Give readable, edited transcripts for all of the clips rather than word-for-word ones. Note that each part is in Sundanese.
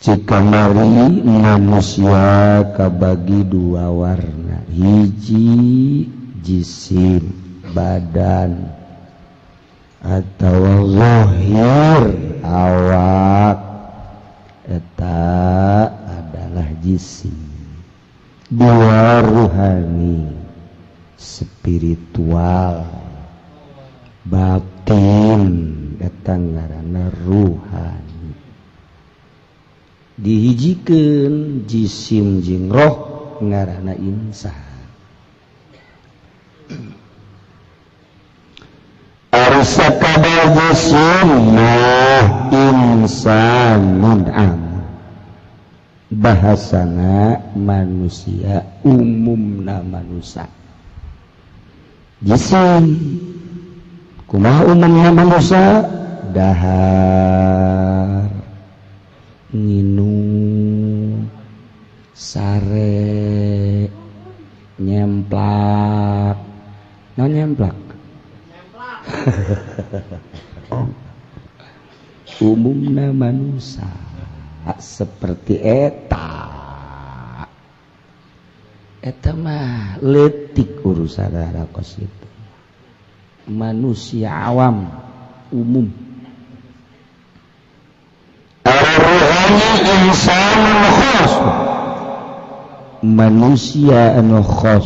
Cikamari manusia kabagi dua warna, hiji jisim badan atau zahir awak, eta adalah jisim. Dua ruhani spiritual batin, eta ngaranna ruhani. Dihijikeun jisim jeung roh ngaranna insan. Ari sakadar jisim mah insanun am, bahasana manusia, umumna manusia. Jisim kumaha umumna manusia? Dahar, nginum, sare, nyemplak. Non nyemplak. Umumna manusia seperti eta mah leutik urusan rarakos itu. Manusia awam umum. Ruhani insan khos, manusia anu khos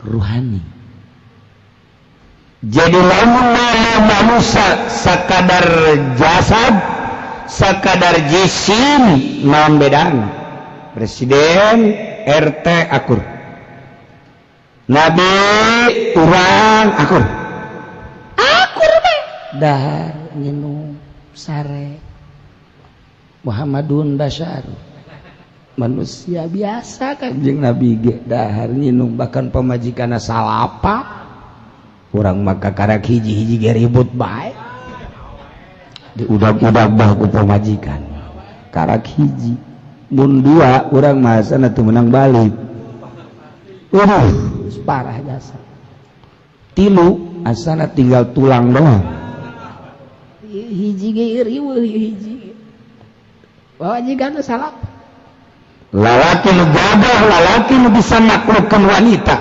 ruhani. Jadi lamun manusia sakadar jasad, sakadar jisim, naon bedana? Presiden, RT akur, Nabi urang akur, dahar nginum sare. Muhammadun Bashar manusia biasa kan jeung Nabi ge dahar nginum, bahkan pamajikanna salapa urang maka karak hiji-hiji ge ribut bae diudag-udag bah ku pamajikan karak hiji mun dua urang mah asana teu meunang balik. Parah jasa. Tilu asana tinggal tulang doang. Hiji ge riweuh hiji. Pamajikan salah. Lalaki nu gagah, lalaki nu bisa naklukkeun wanita.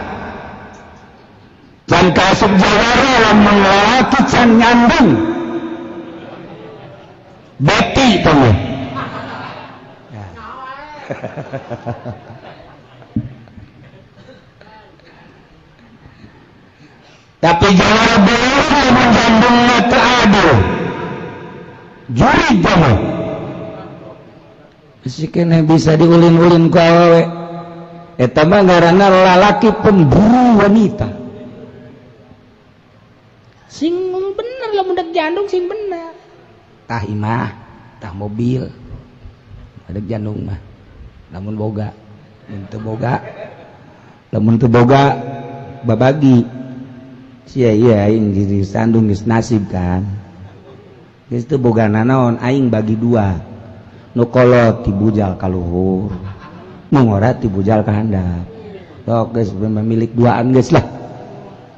Can kasub jawara lamun lalaki can nyandung. Beti tong. Tapi jawara beuleuh lamun jandungna teu adil. Juri jama. Sikena bisa diulin-ulin ku awewe. Eta mah ngaranna lalaki pemburu wanita. Sing bener lamun dek jandung sing bener. Tah imah, tah mobil. Dek jandung mah. Lamun boga, lamun teu boga babagi. Sia iya aing jadi sandung geus nasib kan. Geus teu bogana naon aing bagi dua. Nu kolot tibujal ka luhur, nu ngora tibujal ka handap. Sok geus milik duaan geus lah.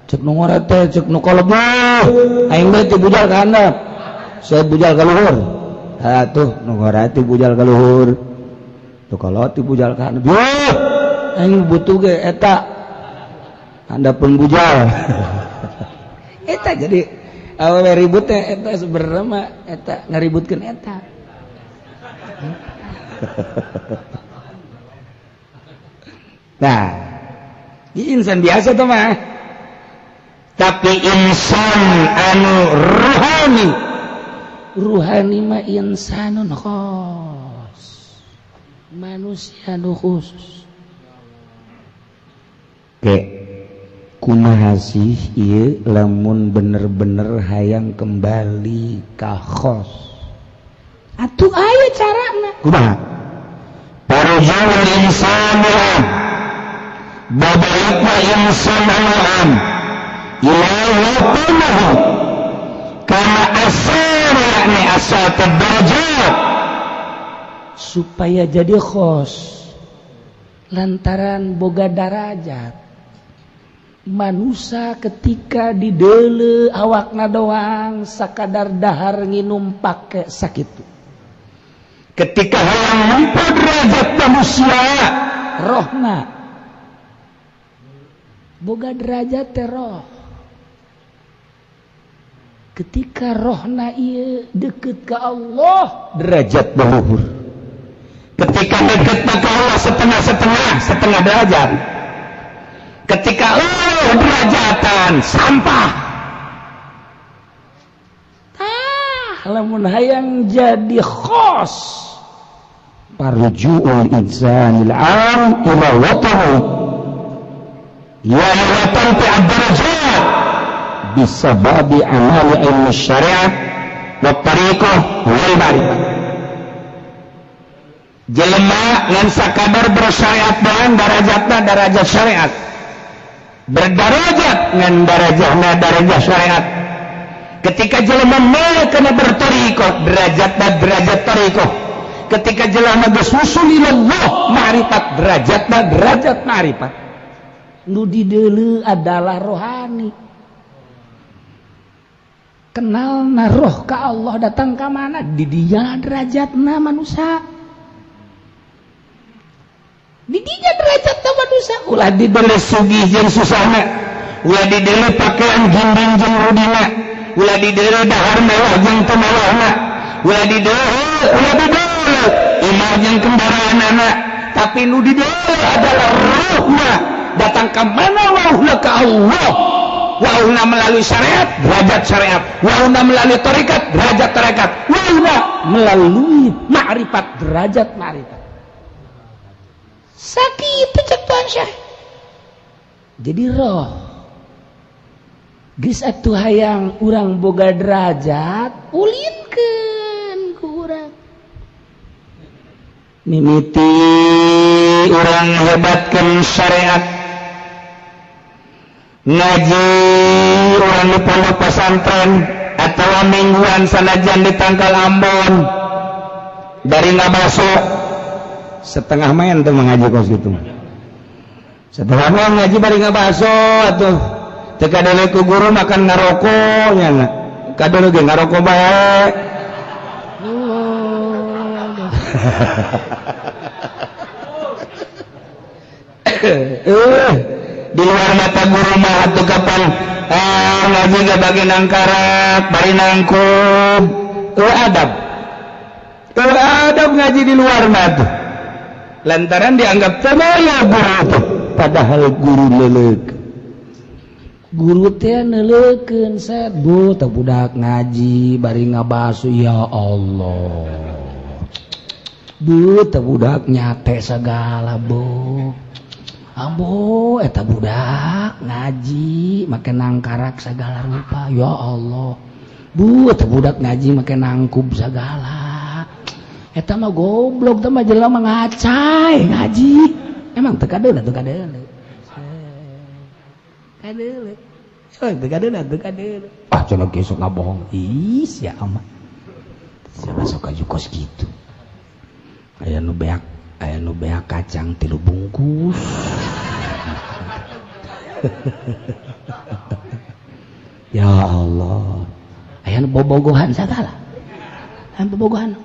Cek nu ngora teh cek nu kolot mah aing mah tibujal ka handap. Saya bujal ka luhur. Atuh nu ngora tibujal ka luhur. Tu kolot tibujal ka handap. Aing butuh ge eta handapeun bujal. Eta jadi awewe ribut teh eta sebenarnya mah eta ngaributkeun eta. Nah, ini insan biasa tuh mah. Tapi insan anu ruhani mah insanun khos, manusia anu khusus. Oke, kumaha sih ieu lamun bener-bener hayang kembali ka khos? Atuh aya carana. Kumaha? Parujul insanan babalikna insanan ilahi kama asal yakni asal derajat supaya jadi khos lantaran boga darajat manusia ketika didele awakna doang sakadar dahar nginum pake sakitu. Ketika hayang nempo derajat manusia rohna boga derajat teh roh. Ketika rohna ieu deket ke Allah derajat luhur. Ketika deket ke Allah setengah derajat. Ketika derajatan sampah. Lamun hayang jadi khos parjuul insanil am ila watani ya watan fi ad-darajat bisababi amali ilmu syariat wa tariqah wal ma'rifah. Jelema ngan sakadar bersyariat dan darajatna darajat syariat. Berdarajat ngan darajatna darajat syariat. Ketika jelema mah kana bertariqah derajatna derajat tariqah. Ketika jelema geus usul ilallah ma'rifat derajatna derajat ma'rifat. Nu di deuleu adalah rohani. Kenal na roh ka Allah datang ka mana? Di dia derajatna manusia. Di dia derajatna manusia. Ulah di deuleu sugih jeung susahna. Ulah di deuleu pakaian gimbing jeung rudina. Ulah di deuleu dahar mewah jeung teu mewahna. Ulah di deuleu imah jeung kendaraanana. Tapi nu di deuleu adalah rohna. Datang ka mana wauhna ka Allah. Wauhna melalui syariat, derajat syariat. Wauhna melalui tarekat, derajat tarekat. Wauhna melalui ma'rifat, derajat ma'rifat. Sakitu cek Tuhan Syekh. Jadi roh geus atuh hayang urang boga derajat, ulinkeun ku urang. Mimiti urang hebatkeun syariat. Ngaji urang di pondok pesantren atawa mingguan sanajan di Tangkal Ambon dari ngabaso setengah main tuh mengaji kos gitu. Setengah main ngaji bari ngabaso atuh teu kadele ku guru makan ngaroko nya na. Kadele ge ngaroko bae. Di luar mata guru mah atuh kapan ngaji gak bagi nangkarak bari nangkub adab ngaji di luar mah tuh lantaran dianggap tamaya guru tuh padahal guru leleuk guru teh neuleukkeun set bu teu budak ngaji bari ngabasu ya Allah bu teu budak nyate segala bu ambo eta budak ngaji make nangkarak segala rupa ya Allah bu eta budak ngaji make nangkub segala eta mah goblok teh mah jelema ngacai ngaji emang teu kadeuna ah cenah ge sok ngabohong ih sia amat siapa sok kos gitu aya nu beak kacang 3 bungkus. Ya Allah. Aya nu bobogohan sagala. Aya bobogohan.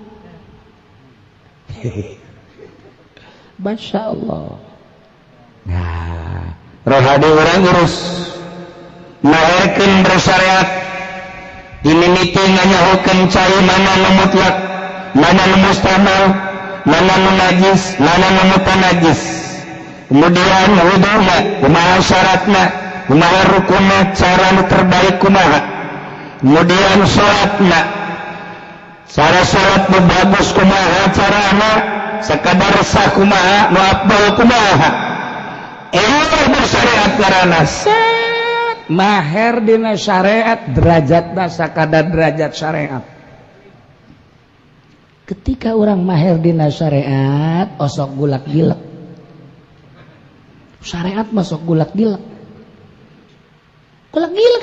Masya Allah. Nah, rohani urang urus maherkeun bersyariat dimimiti nganyahokeun cai mana nu mutlak, mana nu mustamal, mana najis, mana mutanajis. Kemudian wuduna, kumaha syaratna, kumaha rukunna, cara terbaik kumaha. Kemudian salatna, cara salat bagus kumaha carana, sekadar sah kumaha, nu afdal kumaha. Bersyariat karana maher dina syariat derajatna sakadar derajat syariat. Ketika orang maher dina syariat osok gulak gilek syariat masuk gulak gilek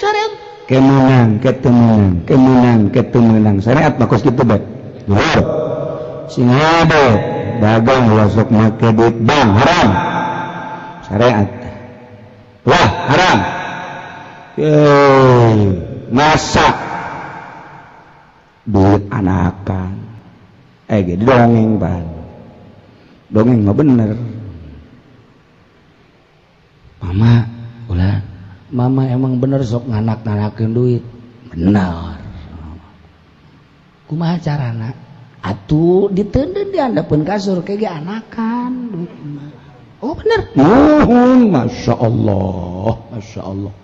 syariat kemenang syariat bagus gitu bet luar singade dagang wasok make duit bang haram syariat wah haram. Masa duit anakan gitu dongeng ban dongeng mah bener. Mama ulah mama emang bener sok nganak-nganakeun duit bener. Kumaha carana atuh diteundeun diandapeun kasur kege anakan duit mah. Oh bener. Masya Allah, Masya Allah.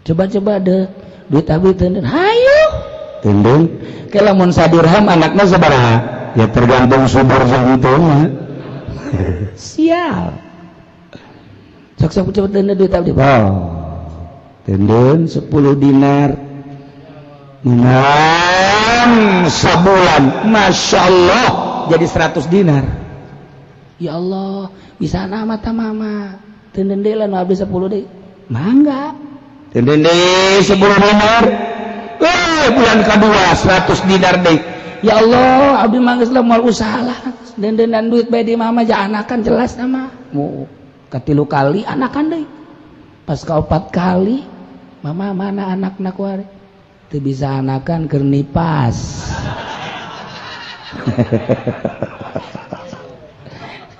Coba-coba deh duit abdi teundeun hayu teundeun ke lamun sadirham anakna sabaraha ya tergantung subur jantungna. Sial sok coba teundeun duit abdi teundeun 10 dinar sebulan Masya Allah jadi 100 dinar. Ya Allah bisa nama mama teundeun deui lamun abdi 10 deui mangga teundeun deui 10 dinar bulan kedua 100 dinar deui. Ya Allah abdi mah geus moal usaha lah deundeunnan duit bae di mama ja anakan jelas nama mu katilu kali anakan deui pas kaopat kali mama mana anakna kuare teu bisa anakan keur nipas.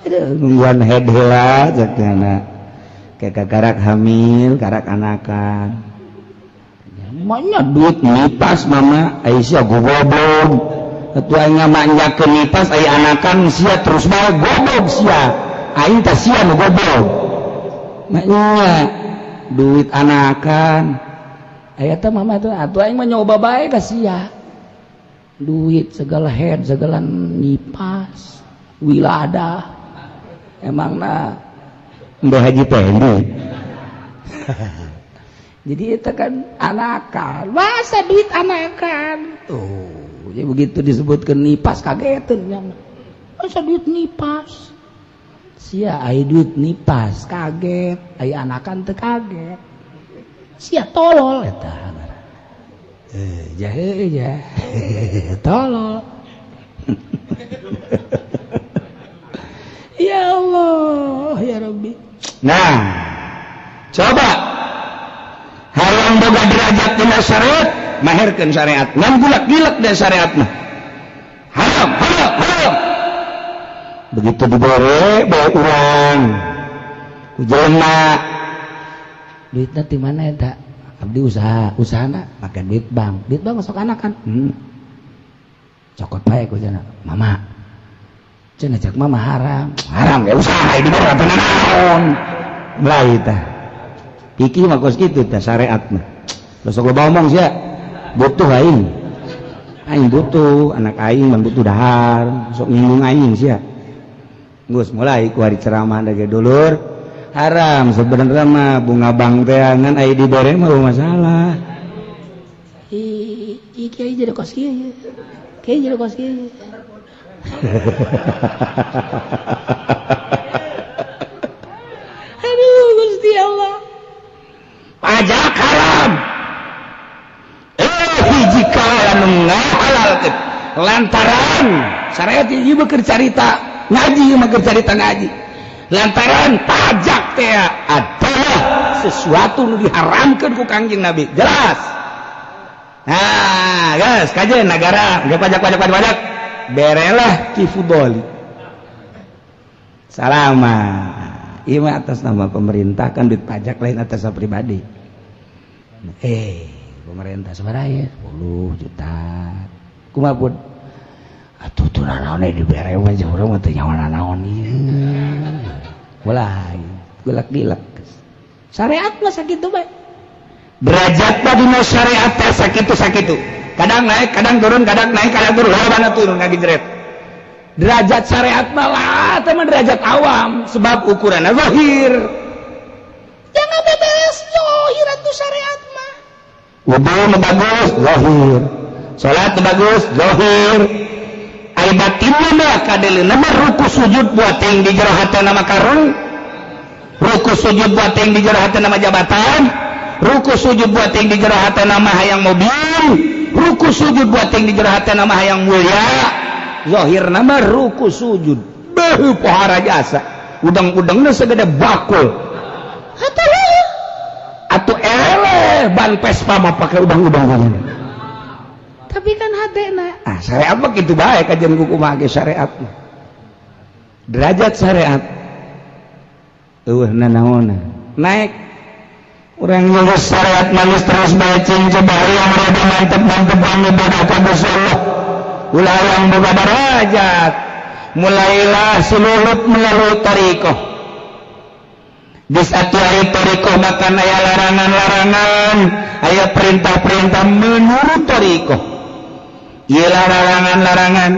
Nungguan head heula cekna kayak karak hamil karak anakan maunya duit nipas mama Aisyah goblok atuh aing ngamanjakeun nipas aya anakan sia terus bae goblok sia aing teh sia nu goblok maknya duit anakan aya teh mama tuh atuh aing mah nyoba bae ka sia duit segala head segala nipas wiladah emangna mbah haji teh jadi itu kan anakan masa duit anakan tuh jadi begitu disebutkan nipas kageteun nya masa duit nipas sia aya duit nipas kaget aya anakan teu kaget sia tolol eta jahe tolol. Ya Allah ya Rabbi. Nah coba haram boga derajat dina syariat maherkeun syariat ngan gulak-gilak dina syariat mah haram begitu dibere bae urang ku jelema duitna ti mana eta abdi usahana make duit bank sok anakan cokot bae ku cenah mama cenah cek mama haram ya usaha di bawah apa naon mulai tah iki mah kos kitu tah syariat mah sok loba omong sia butuh aing butuh anak aing mah butuh dahar sok nyinggung aing sia geus mulai ku hari ceramah da ge dulur haram sebenarnya mah bunga bank teh ngan aya dibere mah masalah iki aya jadi kos kieu kieu jadi kos kieu. Aduh Gusti Allah pajak haram hiji anu ngahalalkeun lantaran syariat ieu keur carita ngaji mah keur carita ngaji lantaran pajak teh adalah sesuatu nu diharamkeun ku Kangjeng Nabi jelas. Nah guys kajian negara ge pajak berelah kifudoli salama ieu atas nama pemerintah kan duit pajak lain atas nama pribadi pemerintah sabaraha ya 10 juta kumaha pun atuh teu naon dibere mah jeung urang mah teu nyawa naon ieu mulai gulak-gilak syariat mah sakitu bae derajatna dina syariat teh sakitu kadang naik kadang turun kadang naik kadang turun lobana turun ngagijret derajat syariat mah lah teh mah derajat awam sebab ukuranna zahir jangan beberes zahir atuh syariat mah wudu mah bagus zahir salat bagus zahir ai batinna mah kadeleuna mah ruku sujud buat yang di jero hatena mah karung ruku sujud buat yang di jero hatena mah jabatan ruku sujud buat yang di jero hatena mah hayang mobil ruku sujud buat yang di jero hatena mah hayang mulia zahirna mah ruku sujud beuh pohara jasa udang-udangna segede bakul hatalah ban Vespa mah pakai udang-udang gini. Tapi kan hatena syariat mah kitu bae kajian kumaha ge syariat mah. Derajat syariat eueuh nanaonna naik urang ngurus syariat manis terus bacing coba yang rada mantep-mantep ibadah ka Gusti Allah ulah yang boga derajat mulailah sululut melalui tariqah di satu hari tariqah makan aya larangan-larangan aya perintah-perintah menurut tariqah ieu larangan-larangan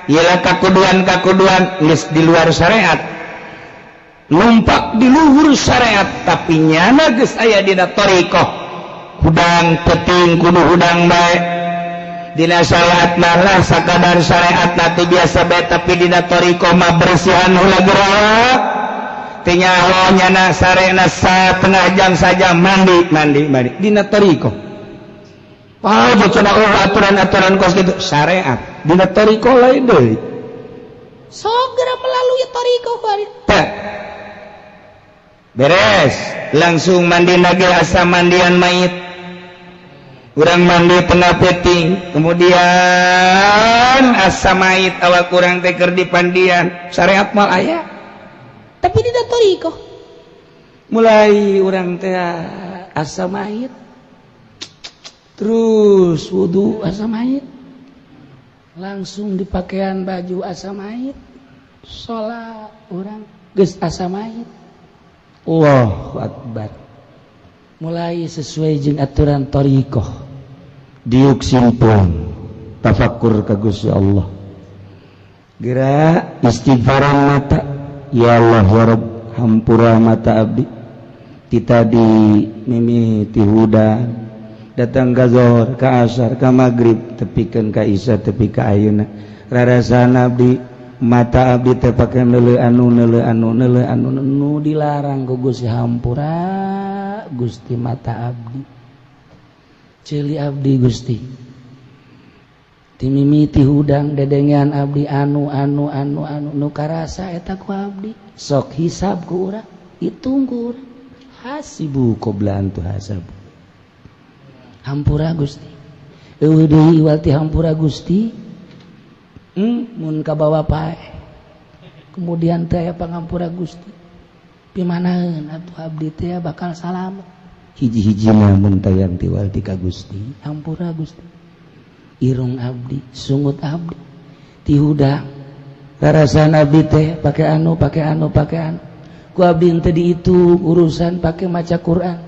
ieu kakuduan-kakuduan geus di luar syariat numpak di luhur syariat tapi nyana geus aya dina tariqah hudang penting kudu hudang bae dina salat lah sakadar syariat nanti biasa bae tapi dina tariqah mah bersihan heula gerak teu nyaho nyana sarena satengah jam saja mandi dina tariqah aja cenah aturan-aturan kos kitu syariat dina tariqah lain deui segera melalui tariqah bari beres langsung mandi nage asa mandian mayit urang mandi tengah peting kemudian asa mayit awak urang teh keur dipandian syariat mal aya tapi tidak tariqah mulai urang teh asa mayit terus wudu asa mayit langsung di pakaian baju asa mayit salat urang geus asa mayit Allahu Akbar mulai sesuai jeung aturan tariqah diuk simpun tafakkur ka Gusti Allah geura istighfaran mata ya Allah ya Rabb hampura mata abdi ti tadi mimiti hudan datang ka zuhur ka asar ka magrib tepikeun ka isya tepi ka ayeuna rarasana abdi mata abdi teh pake neuleuh anu dilarang ku Gusti hampura Gusti mata abdi ceuli abdi Gusti ti mimiti hudang dedengean abdi anu nu karasa eta ku abdi sok hisab ku urang hitung ku urang hasibu qabla an tuhasabu hampura Gusti eueuh deui iwal ti hampura Gusti mun kabawa pae kemudian teh pangampura Gusti pimanaheun atuh abdi teh bakal salamet hiji-hijina mun tayang tiwal ti ka Gusti hampura Gusti irung abdi sungut abdi ti hudang rarasan abdi teh pake anu ku abdi teh di itu urusan pake maca Quran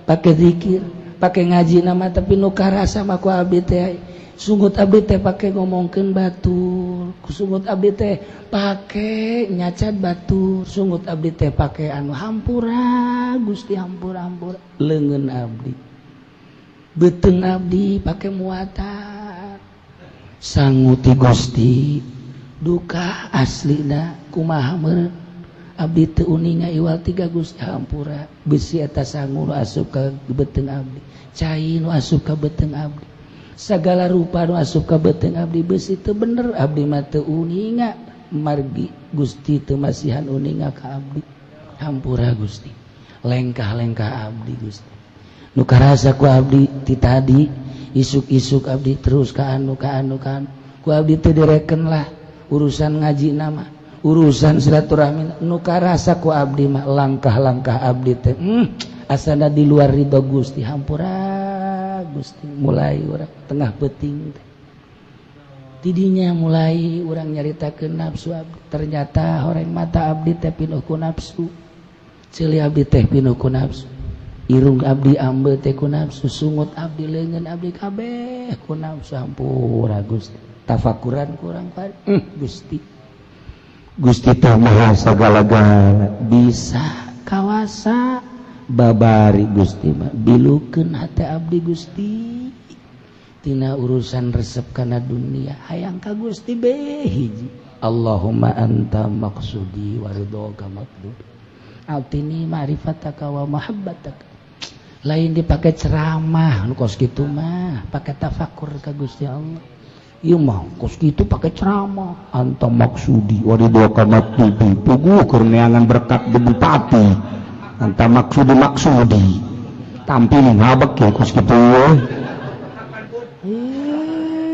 pake zikir pake ngaji nama tapi nu karasa mah ku abdi teh sungut abdi teh pake ngomongkeun batur sungut abdi teh pake nyacat batur sungut abdi teh pake anu hampura Gusti hampura leungeun abdi beuteung abdi pake muatan sangu ti Gusti duka aslina kumaha meureun abdi teu uninga iwal tiga Gusti hampura besi eta sangu nu asup ka beuteung abdi cai nu asup ka beuteung abdi sagala rupa nu asup ka beuteung abdi besi teu bener abdi mah teu uninga margi Gusti teu masihan uninga ka abdi hampura Gusti lengkah-lengkah abdi Gusti nu karasa ku abdi ti tadi isuk-isuk abdi terus ka anu ku abdi teu direken lah urusan ngaji nama urusan silaturahmi nu karasa ku abdi mah langkah-langkah abdi teh asana di luar ridho Gusti hampura Gusti mulai urang tengah peuting tidinya mulai urang nyaritakeun nafsu abdi ternyata horeng mata abdi teh pinuh ku nafsu ceuli abdi teh pinuh ku nafsu irung abdi ambeul teh ku nafsu sungut abdi leungeun abdi kabeh ku nafsu hampura Gusti tafakuran kurang pari Gusti teh maha sagala-gala bisa kawasa babari Gusti mah bilukeun hate abdi Gusti tina urusan resep kana dunia hayang ka Gusti bae hiji Allahumma anta maqsudi wa ridhoka matlub atini ma'rifataka wa mahabbataka lain dipake ceramah nu kos kitu mah pake tafakur ka Gusti Allah ieu mah kos kitu pake ceramah anta maqsudi wa ridhoka matlub puguh keur neangan berkat di bupati anta maksudi tampil ngabek ya kus kitu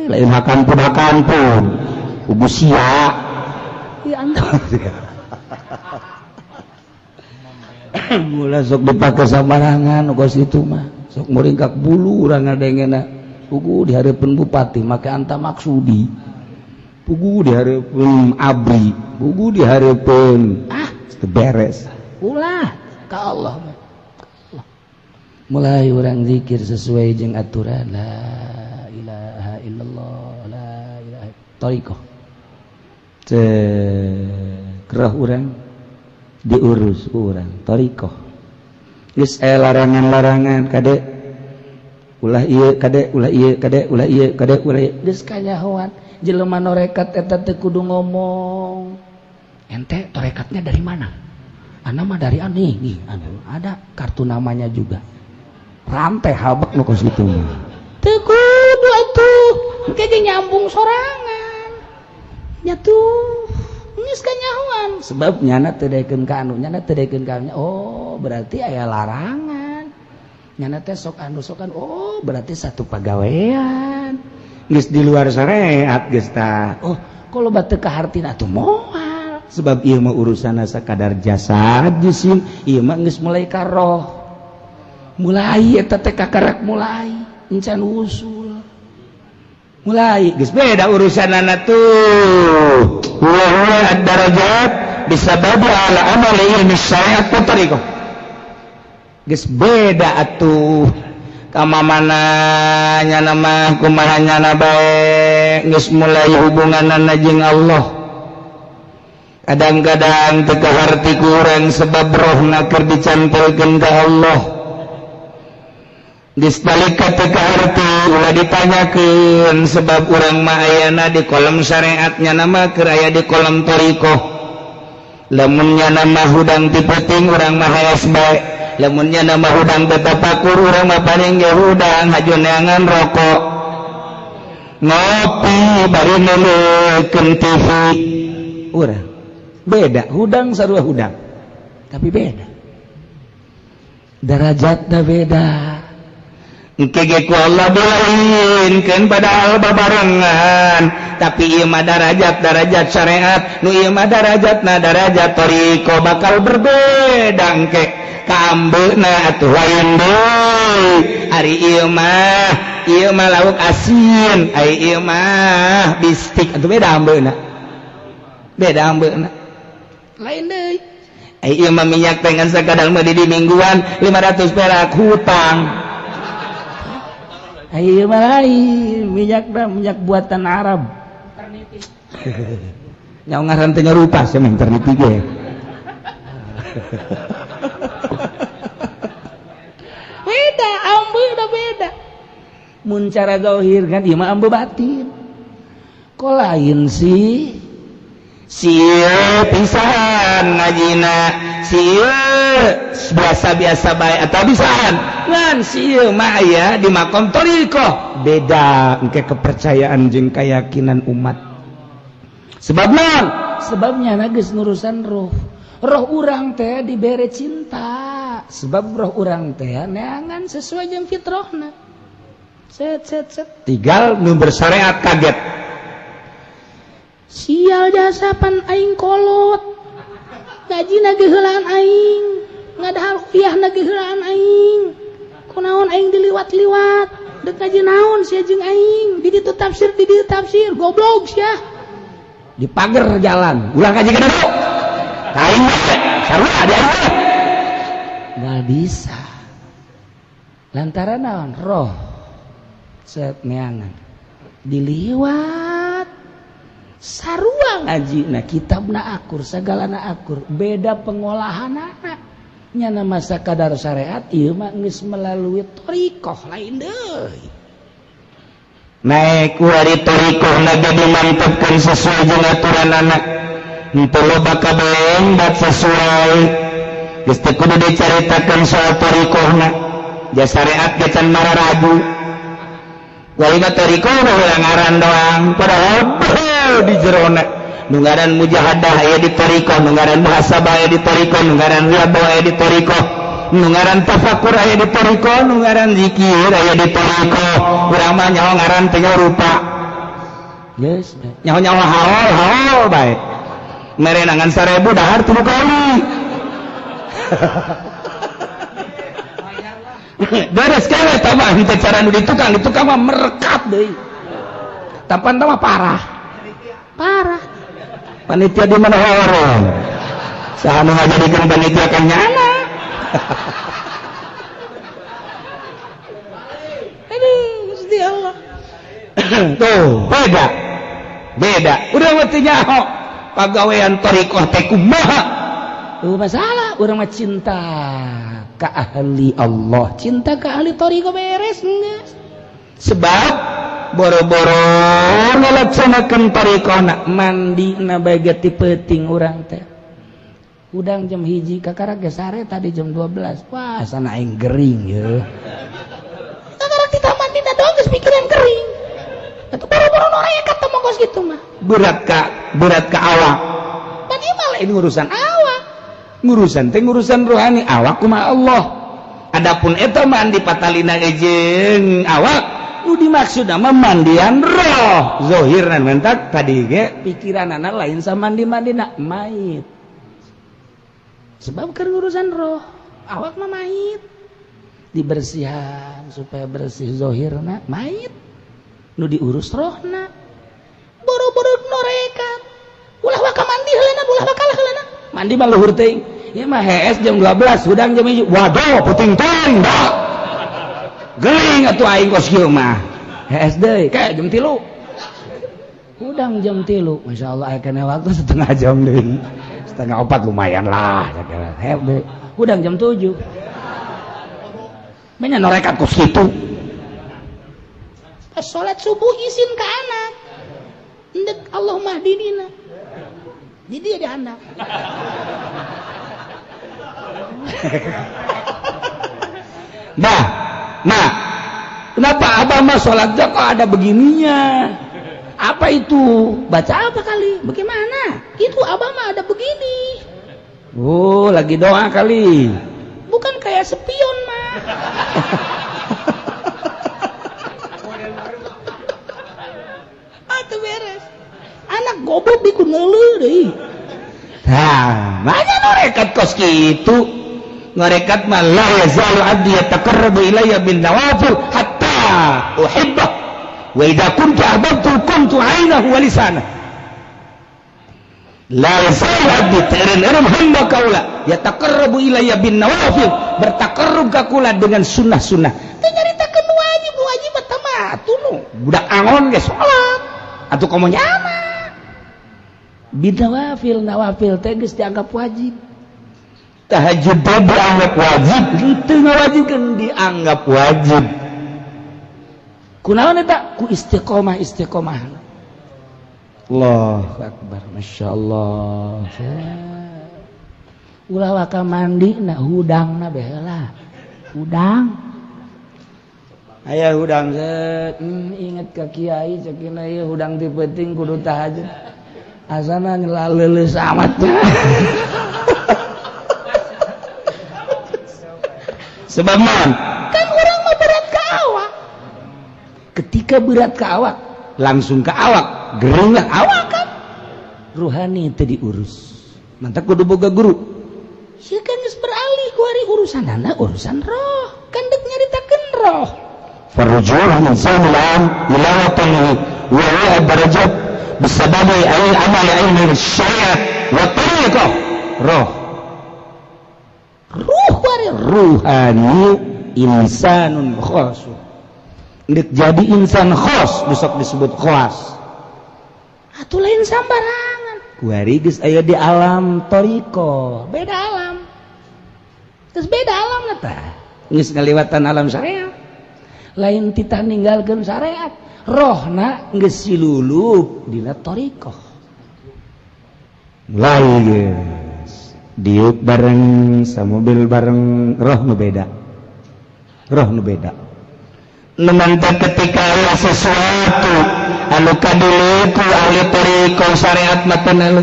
lain hakan pun kubu sia ya anta mula sok dipake sabarangan kos itu mah sok meringkak bulu urang ngadengena pugu di hareupeun bupati make anta maksudi pugu di hareupeun abri pugu di hareupeun teu beres ulah ka Allah mulai urang zikir sesuai jeung aturan la ilaha illallah la ilaha thariqah kerah urang diurus urang thariqah geus aya larangan-larangan kade ulah ieu kade ulah ieu kade ulah ieu kade ulah ieu geus kanyahoan jelema norekat eta teu kudu ngomong ente torekatnya dari mana ana mah dari ani nih ada kartu namanya juga rantai habak nu kos kitu mah teu kudu atuh engke jeung nyambung sorangan nya tuh geus kanyahoan sebab nyana teu daekeun ka anu nyana teu daekeun ka oh berarti aya larangan nyana teh sok anu sokan oh berarti satu pagawean geus di luar syariat geus tah oh kalau batu kahartina atuh moal sebab ieu mah urusana sakadar jasad jisim ieu mah geus mulai ka roh mulai eta teh kakarak mulai encan usul mulai geus beda urusanana tuh wa ad-darajat bisababi ala amali ilmi syariat wa tariqah geus beda atuh kamamana nyana mah kumaha nyana bae geus mulai hubunganana jeung Allah kadang-kadang teu kaharti ku urang sebab rohna keur dicampelkeun ka Allah geus balika teu kaharti ulah ditanyakeun sebab urang mah ayana di kolam syariat nyana mah keur aya di kolam thariqah lamun nyana mah hudang ti peuting urang mah hayas bae lamun nyana mah hudang tatapakur urang mah paling ge hudang haju neangan rokok ngopi bari nuleukeun TV urang beda hudang sarua hudang tapi beda derajatna beda engke ge ku Allah dilainkeun padahal babarengan tapi ieu mah darajat syariat nu ieu mah darajatna darajat thariqah bakal berbeda engke kambeuna atuh lain deui ari ieu mah lauk asin ai ieu mah bistik atuh beda ambeuna lain deui ai ieu mah minyak teh ngan sakadar mah di mingguan 500 perak hutang ai ieu mah lain minyak buatan Arab terniti nya ngaran teh nyarupa semeng terniti ge beda ambe udah beda mun cara zahir kan ieu mah ambe batin ko lain sih sieu pisan ngajina sieu biasa bae atawa pisan ngan sieu mah aya di makom thariqah beda engke kepercayaan jeung keyakinan umat sebab naon sebabnya geus nurusan roh urang teh dibere cinta sebab roh urang teh neangan sesuai jeung fitrahna set tinggal nu bersyariat kaget sial jasapan aing kolot ngajina ge heulaan aing ngadahar uyahna ge heulaan aing kunaon aing diliwat-liwat deuk ngaji naon sia jeung aing di ditu tafsir goblok sia di pager jalan ulang ngaji kana dulu aing sarua ada nggak bisa lantaran naon roh set neangan diliwat sarua ngajina kitabna akur sagalana akur beda pengolahanana nya nama sakadar syariat ieu mah geus melalui thariqah lain deui naik wari thariqah na jadi mantepkeun sesuai jeung aturanana henteu loba kabengbat sesuai geus teu kudu dicaritakeun soal thariqahna ja syariat ge can mararagu walina thariqah mah ngaran doang padahal di jerona nu ngaran mujahadah aya di thariqah nu ngaran muhasabah aya di thariqah nu ngaran riyadhah aya di thariqah nu ngaran tafakur aya di toriko, nu ngaran zikir aya di toriko. Urang mah nyaho ngaran teh rupa. Geus, nyaho haol bae. Mere nangan 1000 dahar 3 kali. Beres kawe tambah henteu cara nu ditukang mah merekat deui. Tapan mah parah. Panitia di mana orang? Saha nu ngajadikeun panitia kan nyana. Aduh, Gusti Allah. Tuh, beda. Udah mati nyaho. Pagawean thariqah teh kumaha? Tuh masalah, urang mah cinta ka ahli Allah, cinta ka ahli thariqah beres geus. Sebab boro-boro ngalaksanakeun thariqahna mandina bae ti peuting urang teh. Udang jam 1 kakara ge sare tadi jam 12. Wah, sana aing gering ye. Kakara kita mandina doang geus pikiran gering. Atuh boro-boro norekat teh mongkos kitu mah. Berat ka awak. Dan ieu mah lain urusan awak. Ngurusan rohani awak kumaha Allah. Adapun eta mandi patalina jeung awak nu dimaksud mah mandian roh. Zahirna mentak tadi ge pikiranana lain sa mandi-mandina mayit. Sebab keur urusan roh, awak mah mayit. Dibersihan supaya bersih zahirna mayit. Nu diurus rohna. Boro-boro norekat. Ulah waka mandi heulana, ulah waka heulana. Mandi mah luhur teuing. Ieu mah HS jam 12, udang jam 1. Waduh, puting teuing dah. Geuling atuh aing kos kieu mah. HS deui, kae jam 3. Udang jam 3. Masyaallah aya kana waktu setengah jam deui. Setengah 4 lumayan lah. Heb deui. Udang jam 7. Menya norekat kos kitu. Pas salat subuh izin ke anak. Endek Allahumma hdina. Di dia di anak. Nah, kenapa abah mah sholat kok ada begininya? Apa itu? Baca apa kali? Bagaimana? Itu abah mah ada begini. Oh, lagi doa kali. Bukan kayak spion mah. Atuh beres. Anak goblok biku neuleuh deui. Nah, manya norekat kos kitu. Ngorekat mah la yazalu abdi yataqarrabu ilayya bin nawafil hatta uhibbah wa idza kuntu ahbabtu kuntu 'ainahu wa lisanahu. La yazalu abdi ta'rin hamba kaula yataqarrabu ilayya bin nawafil, bertakarrub ka kula dengan sunnah-sunnah. Teu nyaritakeun wajib teh mah atuh budak angon ge salat atuh komo nyama. Bin nawafil teh geus dianggap wajib. Tahajud dianggap wajib, itu ngawajibkan dianggap wajib. Kunaon eta? Ku istiqomah. Allahu Akbar, Masya Allah. Ulah waka mandi na hudangna beheula. Hudang. Aya hudang inget ka kiai cekina ieu hudang ti penting kudu tahajud. Asana ngelaleuleus amat. Sebab man, kan orang mah berat ke awak. Ketika berat ke awak, langsung ke awak, gering lah awak kan. Ruhani itu diurus. Mantap kudu boga guru. Ya kan geus beralih ku ari urusan roh. Kan dek nyaritakeun roh. Farujul insan ila watanihi wa huwa darajat bisababi al-amal ilmi syariat wa tariqah roh. Ruhani insanun khas. Ndik jadi insan khas besok disebut khas. Atuh lain sambarangan. Kuari geus aya di alam thariqah, beda alam. Geus beda alam eta. Geus ngaliwatan alam syariat. Lain titah ninggalkeun syariat. Rohna geus silulup dina thariqah. Mulai geus diuk bareng samobil bareng roh nu beda nemanta ketika aya sesuatu anu kadulu ku ahli thariqah syariat matan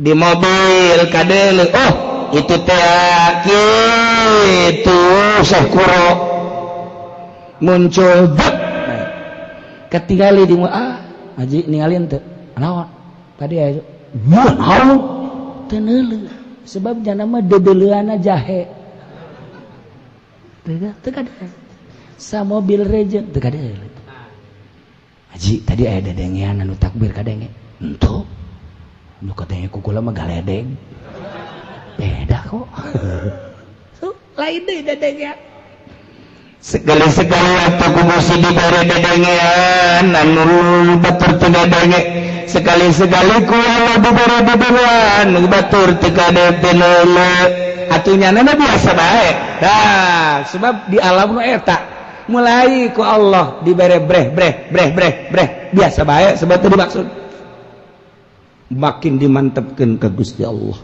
di mobil kadelu itu teh kitu sakuro muncul ketinggali di haji ningalin teu naon tadi aya naon teu neuleuh sebab janama dedeleuana jahe teu kada sa mobil Regen teu kada haji tadi aya dedengean anu takbir kadenge henteu nu kadenge kukula mah galedeng beda kok lain deh dedengean sekali-sekali atau kumusi diberi dedengean anu batur teu dedenge sekali-sekali kula diberi dedengean batur teu kada teu neuleuh atunya nana biasa bae dah sebab di alam nu eta mulai ku Allah dibere breh biasa bae sebab teu dimaksud makin dimantepkeun ka Gusti Allah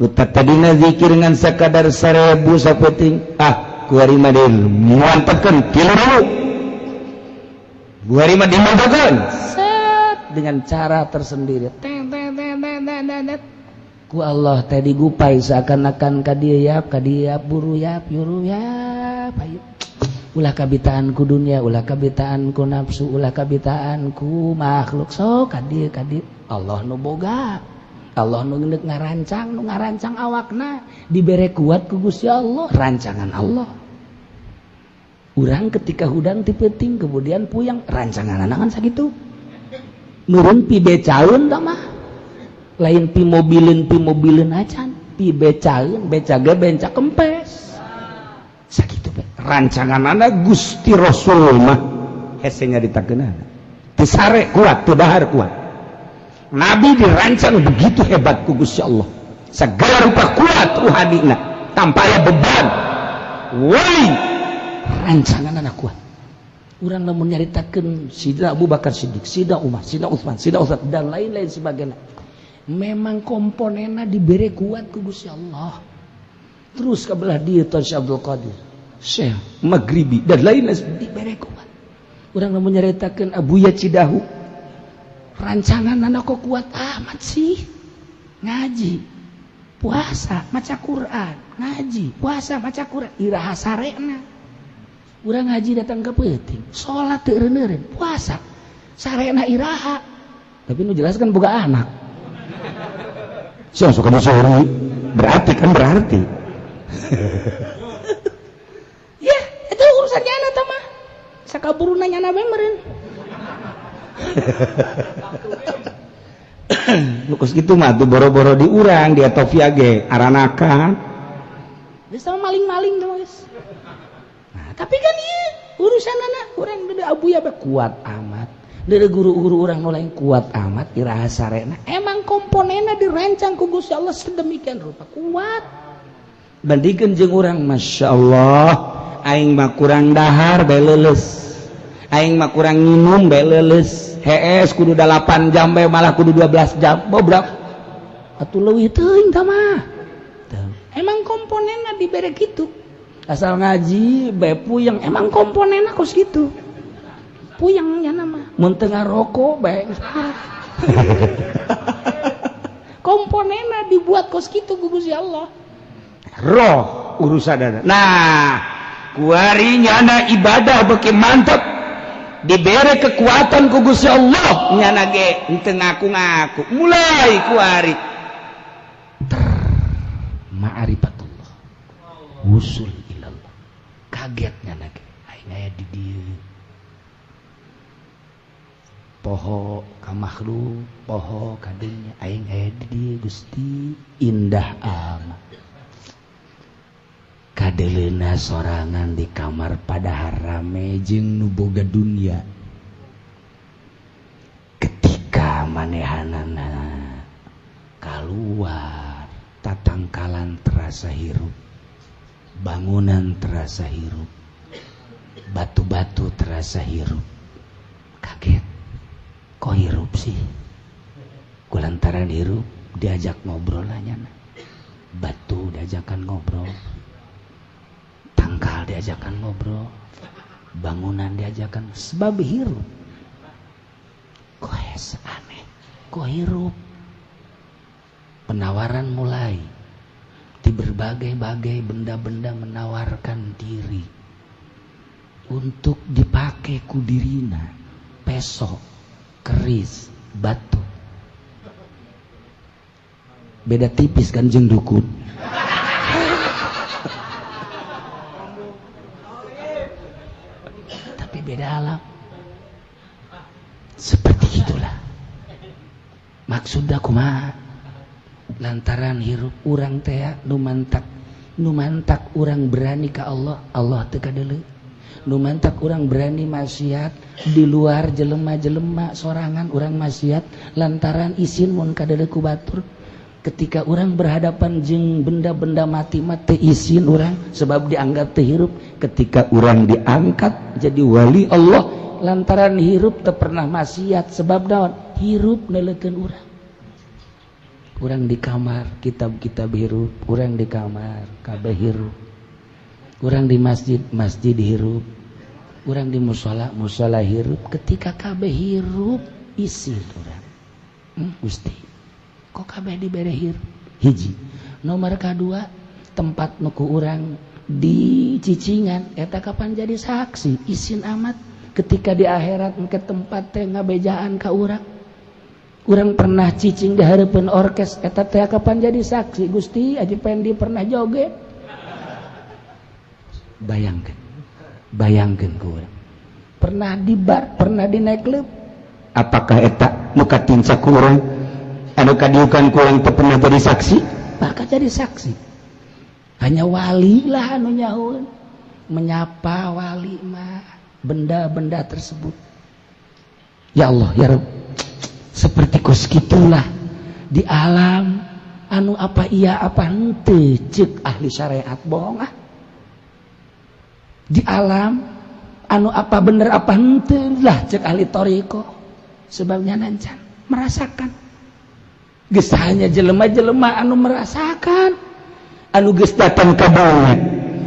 utat tadina zikir ngan sakadar 1000 sapeting kuari mah dimantepkeun tilu dulu kuari mah dimantepkeun set dengan cara tersendiri ku Allah teh digupai seakan-akan ka dieu yap buru yap yuru yap ayo ulah kabitaan ku dunia ulah kabitaan ku nafsu ulah kabitaan ku makhluk sok ka dieu Allah nu boga Allah nu geus ngarancang awakna dibere kuat ku Gusti Allah rancangan Allah urang ketika hudang ti peuting kemudian puyang rancanganna kan sakitu nurun pi becaeun tah mah lain pi mobileun acan pi becaeun beca ge benca kempes sakitu be rancanganna Gusti Rasul mah hese nyaritakeunana teu sare kuat teu dahar kuat Nabi dirancang begitu hebat ku Gusti Allah segala rupa kuat ruhanina tanpa aya beban wali rancanganna kuat urang lamun nyaritakeun Sidina Abu Bakar Siddiq Sidina Umar Sidina Utsman Sidina Utsman dan lain-lain sebagainya memang komponennya diberi kuat ku Gusti Allah terus kabelah dia Syekh Abdul Qadir Syekh Maghribi dan lain-lain diberi kuat urang lamun nyaritakeun Abu Yacidahu rancangan anak kok kuat amat sih ngaji puasa maca Quran ngaji puasa maca Quran iraha sarena urang ngaji datang ke peuting salat teu reuneureuh puasa sarena iraha tapi nu jelaskan boga anak suka disori berarti ya itu urusannya anak mah sakaburu nanya nabe meureun lukus gitu mah tuh boro-boro di urang dia Tofia ge aranakan bisa maling-maling tuh guys nah tapi kan iya urusan anak urang deui abu ya kuat amat deui guru-guru urang nu lain kuat amat iraha sarena emang komponenna dirancang ku Gusti Allah sedemikian rupa kuat bandingkeun jeung urang masyaallah aing mah kurang dahar bae leuleus aing mah kurang minum bae leuleus hees kudu 8 jam bae malah kudu 12 jam bobrok atuh leuwih teuing tah mah emang komponenna dibere kitu asal ngaji bae puyeng emang komponenna kos kitu puyeng nya mah mun teu ngaroko bae komponenna dibuat kos kitu ku Gusti Allah roh urusanna nah kuari nyana ibadah beuki mantep diberi kekuatan ku Gusti Allah nyana ge henteu ngaku-ngaku mulai kuari ma'rifatullah wusul ilallah kaget nyana ge aing aya di dieu poho ka makhluk poho ka dunya aing aya di dieu Gusti indah amat kadeleuna sorangan di kamar padahar rame jeung nu boga dunya ketika manehanana kaluar tatangkalan terasa hirup bangunan terasa hirup batu-batu terasa hirup kaget kok hirup sih kulantaran hirup diajak ngobrol nyana batu diajakan ngobrol tangkal diajakan ngobrol bangunan diajakan sebab hirup kok aneh kok hirup penawaran mulai ti berbagai-bagai benda-benda menawarkan diri untuk dipakai ku dirina, peso, keris, batu. Beda tipis kan jeung dukun. Tapi beda alam. Seperti itulah. Maksudna kumaha? Lantaran hirup urang teh nu mantak urang berani ka Allah, Allah teu kadeuleu. Nu mantak urang berani maksiat di luar jelema-jelema sorangan urang maksiat lantaran isin mun kadeuleu ku batur. Ketika urang berhadapan jeung benda-benda mati mah teu isin urang sebab dianggap teu hirup. Ketika urang diangkat jadi wali Allah lantaran hirup teu pernah maksiat sebab naon? Hirup neuleukeun urang. Urang di kamar kitab-kitab hirup, urang di kamar kabeh hirup. Urang di masjid hirup. Urang di musola hirup. Ketika kabeh hirup isin urang. Gusti, kok kabeh dibere hirup? Hiji. Nomor kadua, tempat nuku urang di cicingan eta kapan jadi saksi? Isin amat. Ketika di akhirat ke tempat teh ngabejaan ka urang. Urang pernah cicing di hareupeun orkes eta teh kapan jadi saksi? Gusti, Aji Pendi pernah joget. Bayangkeun ku urang. Pernah di bar, pernah di nightclub. Apakah eta nu katinca ku urang? Anu kadiukan ku urang teh pernah jadi saksi? Bakal jadi saksi. Hanya wali lah anu nyahoeun. Menyapa wali mah benda-benda tersebut. Ya Allah, ya Rabb. Seperti kos gitulah di alam anu apa iya apa henteu ceuk ahli syariat bohong ah. Di alam anu apa bener apa henteu lah ceuk ahli thariqah. Sebabnya nancan merasakan. Geus hanya jelema-jelema anu merasakan, anu geus datang ka dunya,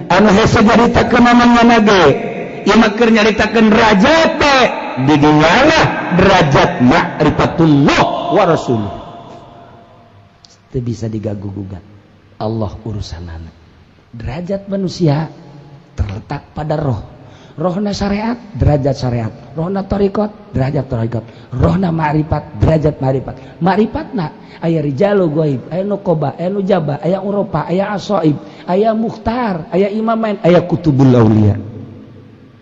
anu hese nyaritakeun namanya ge, ieu mah keur nyaritakeun derajat teh. Di dunialah derajat ma'rifatullah wa rasuluh itu bisa digaguh-gugat Allah urusanana. Derajat manusia terletak pada rohna syariat, derajat syariat, rohna thariqat, derajat thariqat, rohna ma'rifat, derajat ma'rifat. Ma'rifatna aya rijalu ghaib, aya nuqaba, aya nujaba, aya uropa, aya asaib, aya mukhtar, aya imamain, aya kutubul aulia.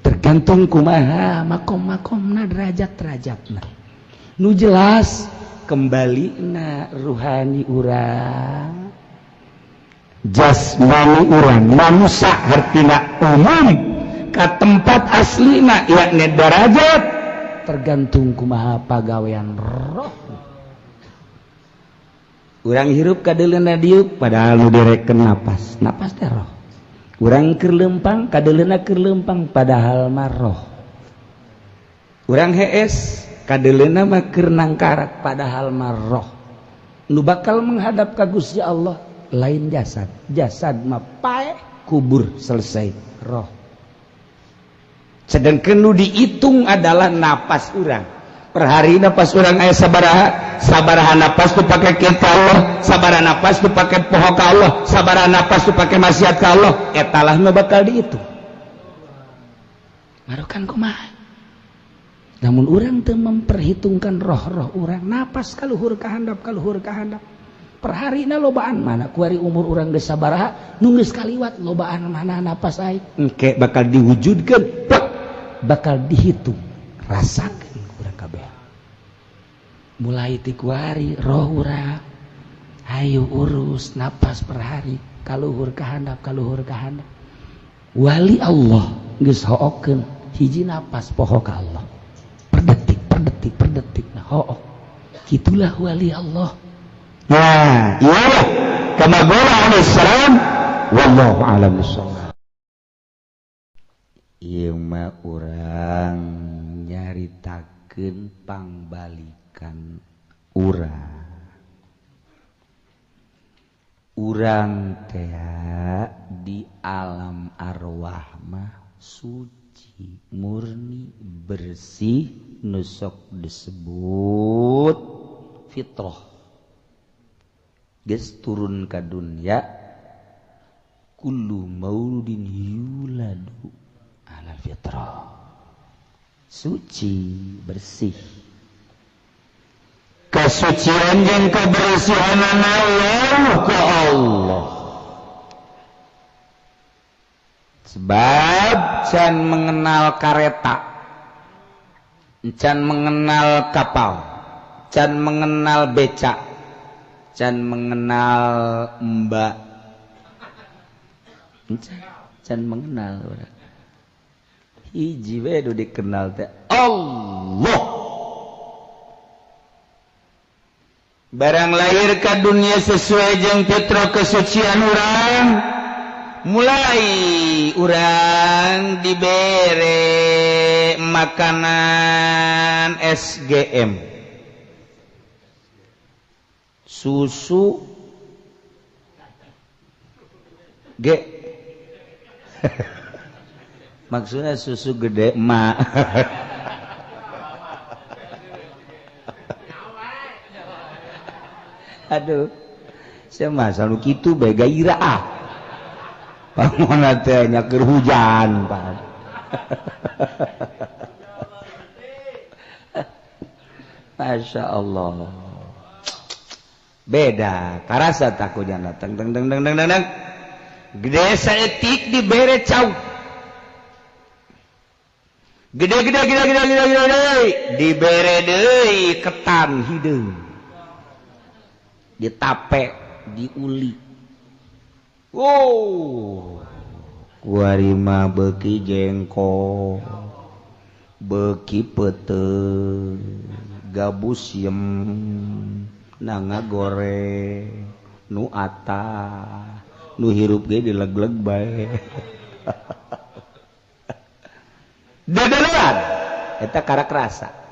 Tergantung kumaha makom-makomna derajat-derajatna. Nu jelas kembalina ruhani urang, jasmani urang, manusia hartina umum ka tempat aslina yakni derajat tergantung kumaha pagawean roh. Urang hirup kadeuleuna dieu padahal nu direken napas teh roh. Urang keur leumpang kadeleuna keur leumpang padahal mah roh. Urang hees kadeleuna mah keur nangkarak padahal mah roh. Nu bakal menghadap ka Gusti Allah lain jasad. Jasad mah pae kubur selesai roh. Sedangkeun nu diitung adalah napas urang. Per hari napas urang aya sabaraha napas tu pake kita Allah, sabaraha napas tu pake poho ka Allah, sabaraha napas tu pake maksiat ka Allah, etalah nu bakal diitung. Marokan kumaha? Namun urang teu memperhitungkan roh-roh urang, napas kaluhur ka handap. Per harina lobaan mana kuari umur urang geus sabaraha, nu geus kaliwat lobaan mana napas aing. Engke bakal diwujudkeun, bakal dihitung, rasakeun. Mulai ti kuari roh urang hayu urus napas per hari kaluhur ka handap. Wali Allah geus hookeun hiji napas poho ka Allah per detik nah hook. Kitulah wali Allah. Nah, iyalah kama qala alaihi salam wallahu a'lam bissawab. Ieu mah urang nyaritakeun pangbalikan urang teh di alam arwah mah suci murni bersih nusok disebut fitrah geus turun ka dunya kullu mauludin yuladu ala fitrah, suci bersih, kesucian jeung kebersihan Allah ka Allah. Sebab can mengenal kareta, can mengenal kapal, can mengenal becak, can mengenal mbak, can mengenal hiji we do dikenal teh Allah. Barang lahir ka dunia sesuai jeung fitrah kesucian urang, mulai urang dibere makanan SGM, susu G maksudnya susu gede ma aduh saya masa lu kitu bae gairah pamona teh nya keur hujan Pak. Masya Allah beda karasa takutnya datang teng teng teng teng teng gede saeutik dibere cau gede dibere deui ketan hideung ditape diuli. Wow, kuarima beuki jengkol, beuki peuteuh, gabus yem, nanga goreng, nu atah, nu hirup ge dileg-leg bae. Dedelean, eta karak rasa.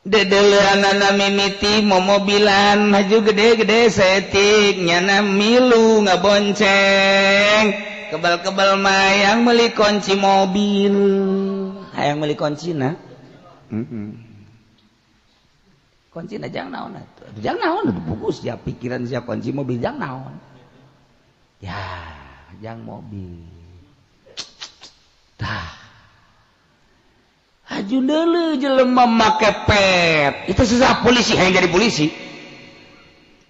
Dedeleanana mimiti momobilan maju gede-gede setik nyana milu ngabonceng kebal-kebal mayang meuli kunci mobil hayang meuli kuncina kuncina jang naon atuh jang naon bungkus ya pikiran sia kunci mobil jang naon ya jang mobil tah aju deuleu jelema make pet itu susah polisi hayang jadi polisi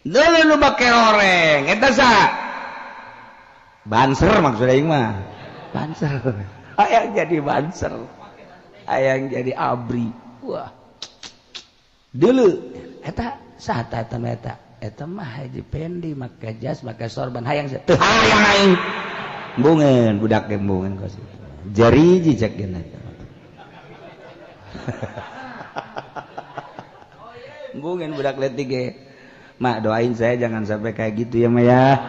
deuleu nu make horeng eta sa banser maksudna ieu mah banser hayang jadi banser hayang jadi abri wah deuleu eta saha eta eta mah haji pendi make jas make sorban hayang teu hayang aing bungeun budak ge bungeun kos jari jicek geuna bungin budak letik ge mak doain saya jangan sampai kayak gitu ya Maya.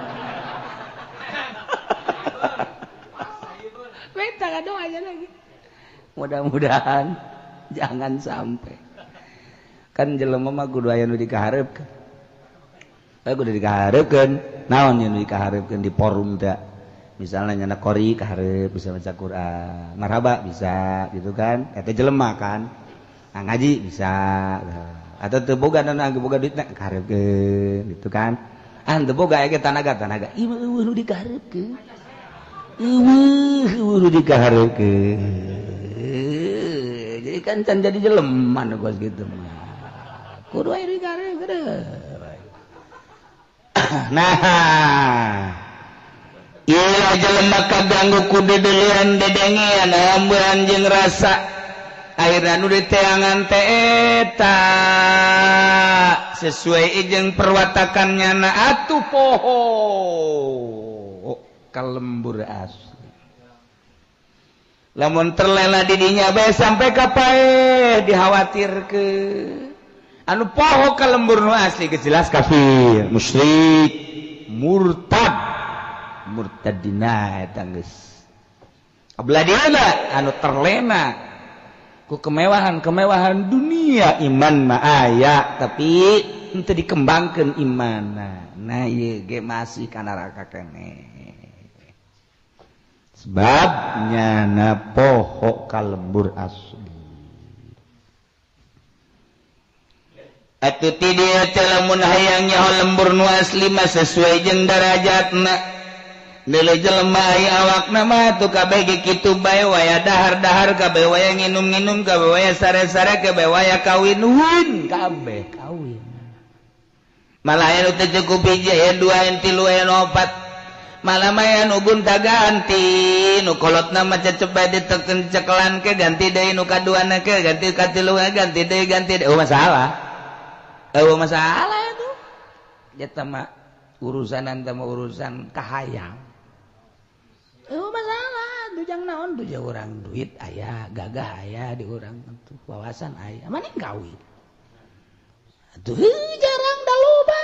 Minta doa aja lagi mudah-mudahan jangan sampai kan jelema mah kudu aya nu dikaharepkeun kudu dikaharepkeun naon nu dikaharepkeun di forum teh misalnya nyana qori kaharep bisa baca Quran marhaba bisa gitu kan eta jelema kan ngaji bisa atau teu boga dan boga duitna kaharepkeun gitu kan teu boga aya tanaga ieu eueuh nu dikaharepkeun eueuh nu dikaharepkeun jadi kan can jadi jelema nu geus kitu mah kudu aya dikaharepkeun nah ieu jelema kaganggu ku dedeulean dedengean ambeun jeung rasa ayeuna nu diteangan teh eta sesuai jeung perwatakannya na atuh poho kalembur asli lamun terlena di dinya bae sampai ka pae dikhawatirkeun anu poho kalembur nu asli jelas kafir musyrik murtad murtadina eta geus abladina anu terlena ku kemewahan dunia iman mah aya tapi henteu dikembangkeun imanna nah ieu ge masih kana neraka keneh sebab nyana poho kalembur asli atuh ti dieu teh lamun hayang nyaho lembur nu asli mah sesuai jeung darajatna Lele jelema aya awakna mah tu kabeh kitu bae waya dahar-dahar kabeh waya nginum-nginum kabeh waya sare-sare kabeh waya kawin kabeh kawin. Malah anu teu cukup hiji aya 2 aya 3 aya 4. Malah mah nu gunta ganti nu kolotna mah cecep bae diteken cekelan ke ganti deui nu kaduana ke ganti katilu ganti deui oh masalah. Masalah itu. Eta mah urusan anta mah urusan kahayang. Masalah tujang naon tuja orang duit aya gagah aya di orang tentu wawasan aya maning kawin atuh jarang da loba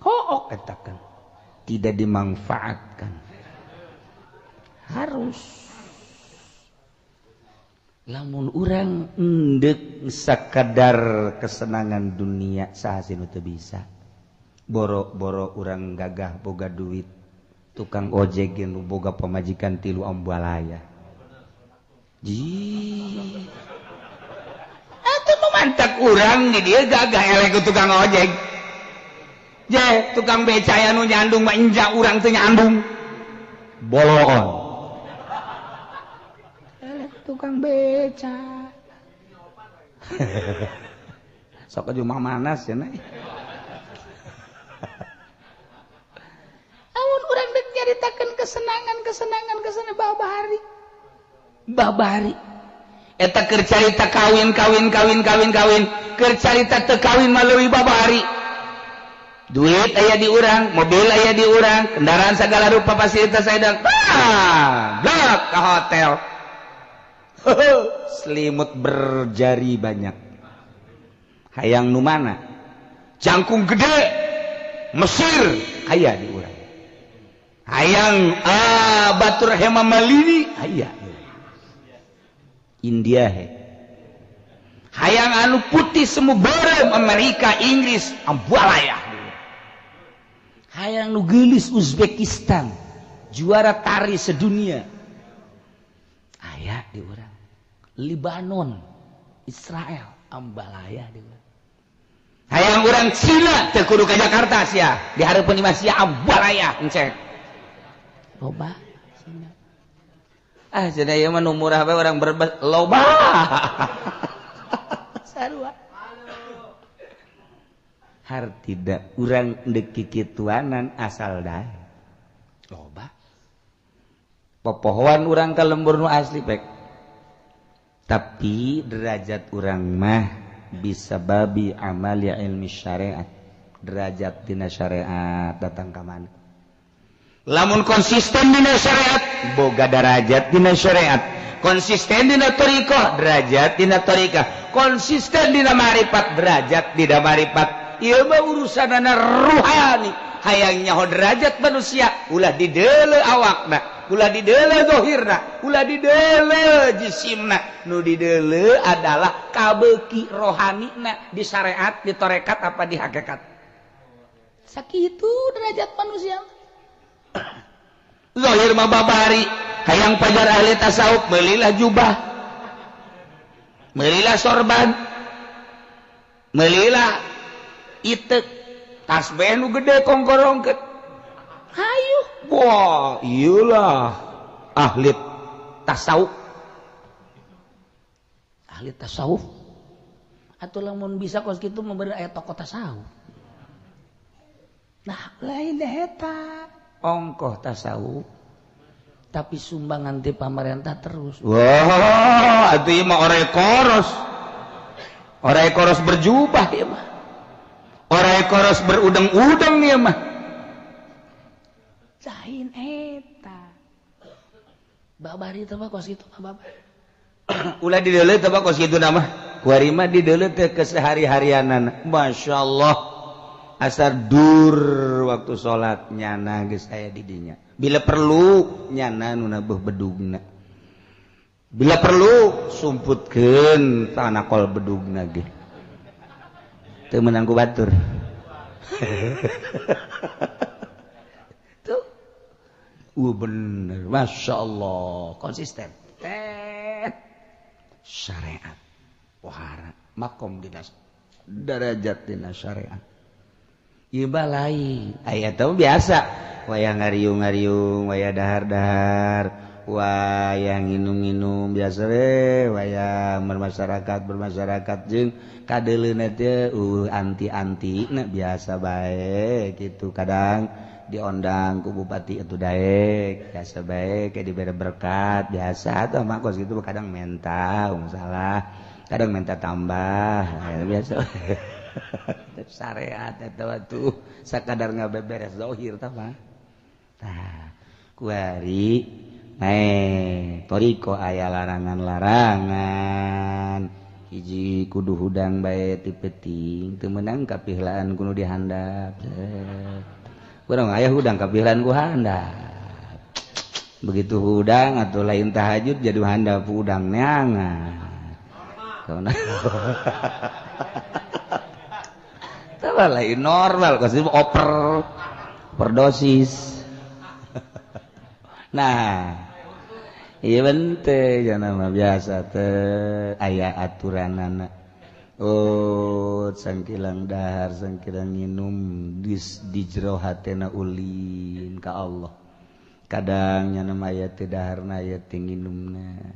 hook katakan tidak dimanfaatkan harus lamun urang endek sakadar kesenangan dunia saha sinu teu bisa boro-boro urang gagah boga duit tukang ojek yang boga pemajikan tilu ambalaya. Itu memantak urang di dia gagah elek tukang ojek. Tukang beca anu nyandung mah injak urang teu nyandung. Boloon. Elek tukang beca. Sok aja mah manas ya na. Urang dek nyaritakeun kesenangan babahari eta keur carita kawin keur carita teu kawin mah leuwih babahari duit aya di urang mobil aya di urang kendaraan sagala rupa fasilitas aya blak ka hotel selimut berjari banyak hayang nu mana jangkung gede Mesir aya di urang hayang batur hema malini aya India hayang anu putih semu bareng Amerika Inggris ambualaya hayang nu geulis Uzbekistan juara tari sedunia aya di urang Libanon Israel ambalaya di urang hayang urang Cina teu kudu ka Jakarta sia di hareupeun imah sia ambalaya encek loba cenah ieu mah nu murah bae urang Brebes loba sarua har tidak urang deuk kikituanan asal dae loba popohoan urang ka lembur nu asli pek tapi derajat urang mah bisa babi amali ilmi syariat derajat dina syariat datang ka mana lamun konsisten dina syariat boga derajat dina syariat konsisten dina thariqah derajat dina thariqah konsisten dina ma'rifat derajat dina ma'rifat ieu mah urusanana ruhani hayang nyaho derajat manusia ulah dideuleu awakna ulah dideuleu zahirna ulah dideuleu jisimna nu dideuleu adalah kabeuki rohanina di syariat di tarekat apa di hakikat sakitu derajat manusia zahir mah babari hayang pajar ahli tasawuf meunilah jubah meunilah sorban meunilah itek tasbih nu gede kongkorongkeut hayu wah iyalah ahli tasawuf atuh lamun bisa kos kitu memberi aya tokoh tasawuf nah lain eta ongkoh tasawuf tapi sumbangan ti pamarentah terus wah atuh ieu mah orai koros berjubah ieu mah orai koros berudang-udang ieu mah lain eta babari teh mah kos kitu mah babar ulah dideuleu teh mah kos kitu mah kuari mah dideuleu teh kesehari-harianan masyaallah asar dur waktu sholat nyana geus aya di dinya bila perlu nyana nu nabuh bedugna bila perlu sumputkeun tanah kol bedugna ge teu meunang ku batur tuh bener masyaallah konsisten syariat wahara makom dina derajat dina syariat ieu lain aya teh biasa wayah ngariung-ngariung, wayah dahar-dahar, wayah nginum-nginum biasa we, wayah bermasyarakat jeung kadeleuna teh anti-anti na biasa bae kitu. Kadang diondang ku bupati atuh daek biasa bae kayak dibere berkat biasa atuh mah kos kitu. Kadang menta salah, kadang menta tambah biasa. Syariat eta tuh sakadar ngabeberes zahir tah mah. Tah kuari toriko aya larangan-larangan. Hiji kudu hudang bae ti peuting teu meunang kapihlaan kudu dihandap. Urang aya hudang kapihlaan ku handap. Begitu hudang atuh lain tahajud jadi handap hudang neangan. Kauna tah lain normal kos overdosis. Nah, iya bente jangan mah biasa teh aya aturanana. Oh, sangkilang dahar, sangkilang nginum di jero hatena ulin ka Allah. Kadang nyana aya teh daharna aya teh nginumna.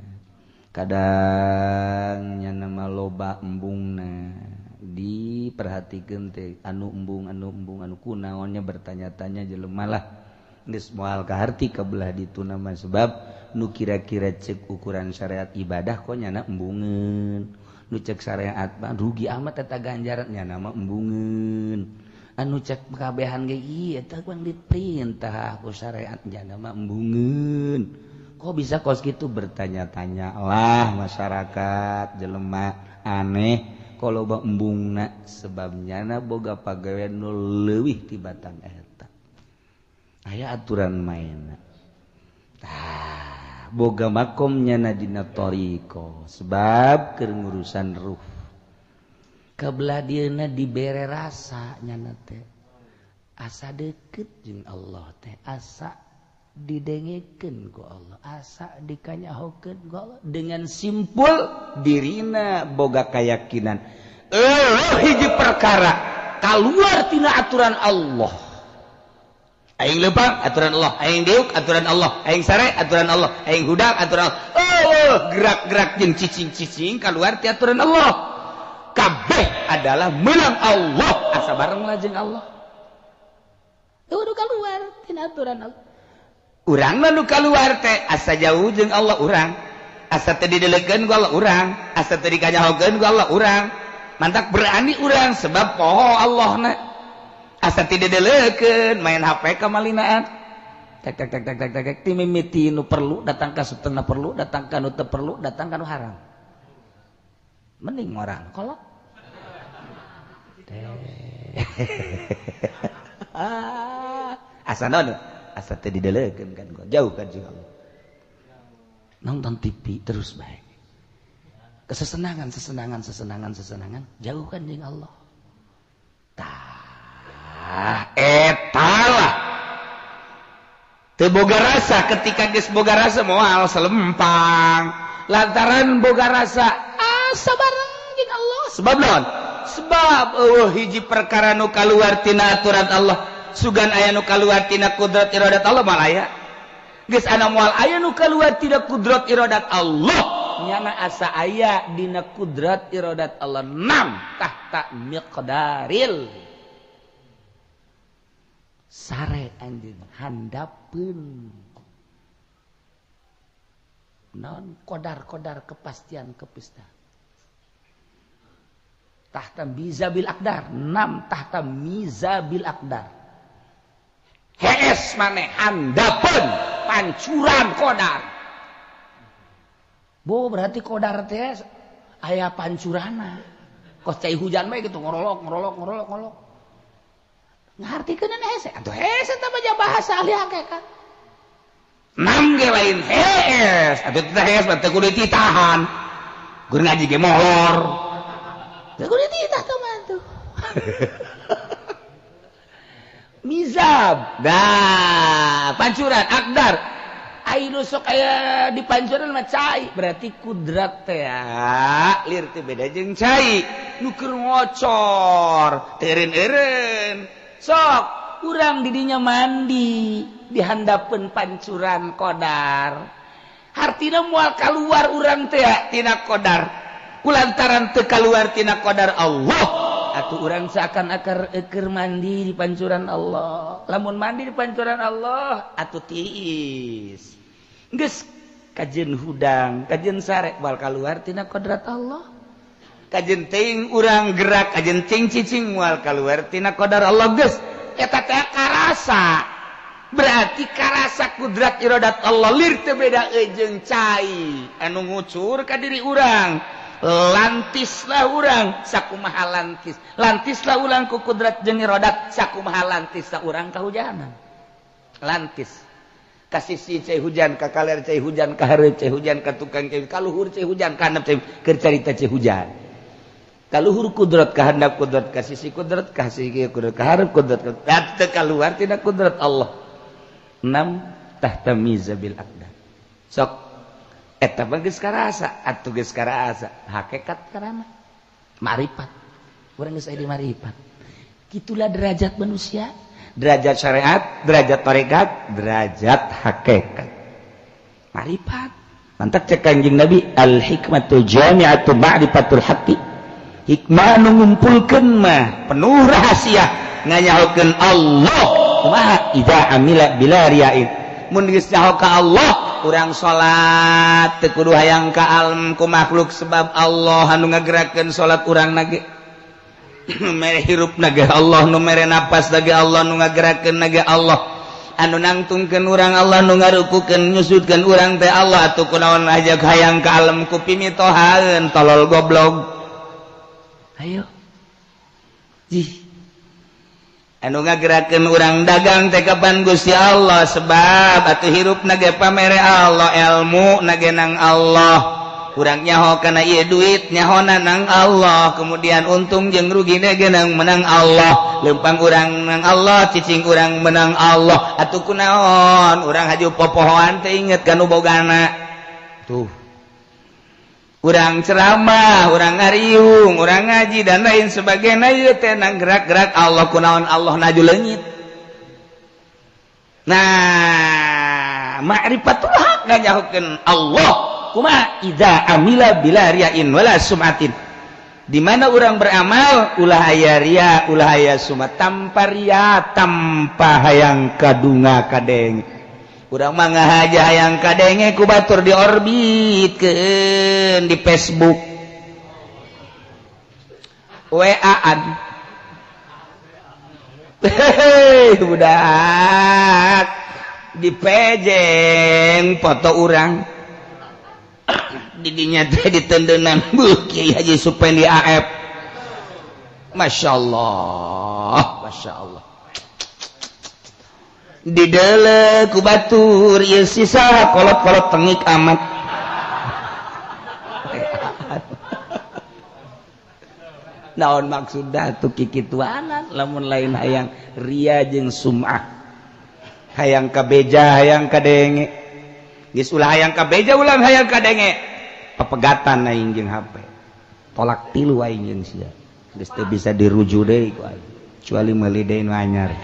Kadang nyana mah loba embungna. Diperhatikeun teh anu embung anu kunaonnya bertanya-tanya jelema lah. Geus moal kaharti kabelah ditu nama sebab nu kira-kira cek ukuran syariat ibadah kok nyana embungeun. Nu cek syariat mah rugi amat eta ganjaran nyana mah embungeun. Anu cek kabehan ge ieu eta kuang diperintah ku syariat nyana mah embungeun. Kok bisa kos kitu bertanya-tanya lah masyarakat jelema aneh kalau loba embungna sebab nyana boga pagawean nu leuwih ti batang eta. Aya aturan mainna. Tah, boga makom nyana dina toriko sebab keur ngurusan ruh. Kabelah dieuna dibere rasa nyana teh. Asa deukeut jeung Allah teh, asa didengekeun ku Allah, asa dikanyahokeun ku Allah dengan simpul dirina boga keyakinan. Hiji perkara kaluar tina aturan Allah. Aing leumpang aturan Allah, aing deuk aturan Allah, aing sare aturan Allah, aing hudang aturan Allah. Gerak-gerak jeung cicing-cicing keluar ti aturan Allah. Kabeh adalah menang Allah, asa bareng lah jeung Allah. Kudu keluar tina aturan Allah. Urang mah nu kaluar teh asa jauh jeung Allah urang, asa teu didelekeun ku Allah urang, asa teu dikanyahokeun ku Allah urang. Mantak berani urang sebab poho Allahna. Asa tidak delekeun main HP kamalinaan tek ti mimiti nu perlu datang ka setengah perlu datang ka nu teu perlu datang ka nu haram mending orang kolot asa naon asa teu didelekeun kan jauh kan jeung Allah. Nonton TV terus baik kesesenangan jauhkan jeung Allah. Etalah teu boga rasa ketika geus boga rasa moal selempang lantaran boga rasa asa bareng jeung Allah sebab naon sebab hiji perkara nu kaluar tina aturan Allah sugan aya nu kaluar tina kudrat iradat Allah mal aya geus ana moal aya nu kaluar tina kudrat iradat Allah nyana asa aya dina kudrat iradat Allah nam tahta miqdaril sare anjeun handapeun naon kodar kepastian kepistaan tahta mizabil aqdar nam tahta mizabil aqdar hees maneh handapeun pancuran kodar bo berarti kodar teh aya pancurana kos cai hujan mah gitu ngorolok ngartikeun hese atuh hese teh mah bahasa ahli hakikat nam ge lain hees atuh teh hees teh kudu ditahan gur ngaji ge molor teh kudu ditah teh mah tuh mizab dah pancuran akdar ainu sok aya di pancuran mah cai berarti kudrat teh lir teh beda jeung cai nu keur ngocor teureun-eureun sok urang didinya mandi di handapeun pancuran qadar hartina moal kaluar urang teh tina qadar kulantaran teu kaluar tina qadar Allah atuh urang seakan-akan keur mandi di pancuran Allah lamun mandi di pancuran Allah atuh tiis geus kajeun hudang kajeun sare moal kaluar tina qadrat Allah kajeun teuing urang gerak kajeun cing-cicing moal kaluar tina qadar Allah geus eta teh karasa berarti karasa kudrat iradat Allah lir teu beda jeung cai anu ngucur ka diri urang lantislah urang sakumaha lantislah urang ku kudrat jeung iradat sakumaha lantislah urang kahujanan lantis ka sisi cai hujan ka kaler cai hujan ka hareup cai hujan ka tukang cai kaluhur cai hujan ka handap cai keur carita cai hujan kaluhur kudrat ka handap kudrat ka sisi kudrat ka sisi kudrat ka hareup kudrat ka kaluar tina kudrat Allah 6 tahta mizabil aqdam sok eta mah geus karasa atuh geus karasa hakikat karana ma'rifat urang geus aya di ma'rifat kitulah derajat manusia derajat syariat derajat tarekat derajat hakikat ma'rifat mantap cek Kanjeng Nabi al hikmatul jami'atu ma'rifatul haqqi hikmah nu ngumpulkeun mah penuh rahasia nganyahokeun Allah kumaha idza amila bila ria'in mun geus nyaho ka Allah urang salat teu kudu hayang ka alam ku makhluk sebab Allah anu ngagerakeun salat urang nage nu mere hirup nage Allah nu mere napas nage Allah nu ngagerakeun nage Allah anu nangtungkeun urang Allah nu ngarukukeun nyusutkeun urang teh Allah atuh kunaon ajak hayang ka alam ku pimitohaeun tolol goblok ayo jih anu ngagerakeun urang dagang teh kapan Gusti Allah sebab atuh hirupna ge pamere Allah ilmu nage nang Allah urang nyaho kana ieu duit nyahona nang Allah kemudian untung jeung rugi ge nang menang Allah leumpang urang nang Allah cicing urang menang Allah atuh kunaon urang haju popohoan teh inget kanu bogana tuh urang ceramah, urang ngariung, urang ngaji dan lain sebagainya ieu teh nang gerak-gerak Allah kunaon Allah naju leungit. Nah, ma'rifatul haq nganyahokeun Allah kumaha idza amila bila ria'in wala sum'atin. Di mana urang beramal ulah aya ria, ulah aya sum'at tanpa ria, tanpa hayang kadunga kadeng. Urang mah ngahaja hayang kadenge ku batur di orbitkeun di Facebook WA-an budak di pejeng foto urang didinya teh ditendeunan beuh Kiai Haji Supendi AF masyaallah masyaallah didele ku batur ieu sisa kolot-kolot tengik amat naon maksudna tuh kikituanan lamun lain hayang ria jeung sum'ah hayang kabeja hayang kadenge geus ulah hayang kabeja ulah hayang kadenge pepegatan aing jeung HP tolak tilu aing jeung sia geus teu bisa diruju deui ku aing kecuali meuli deui nu anyar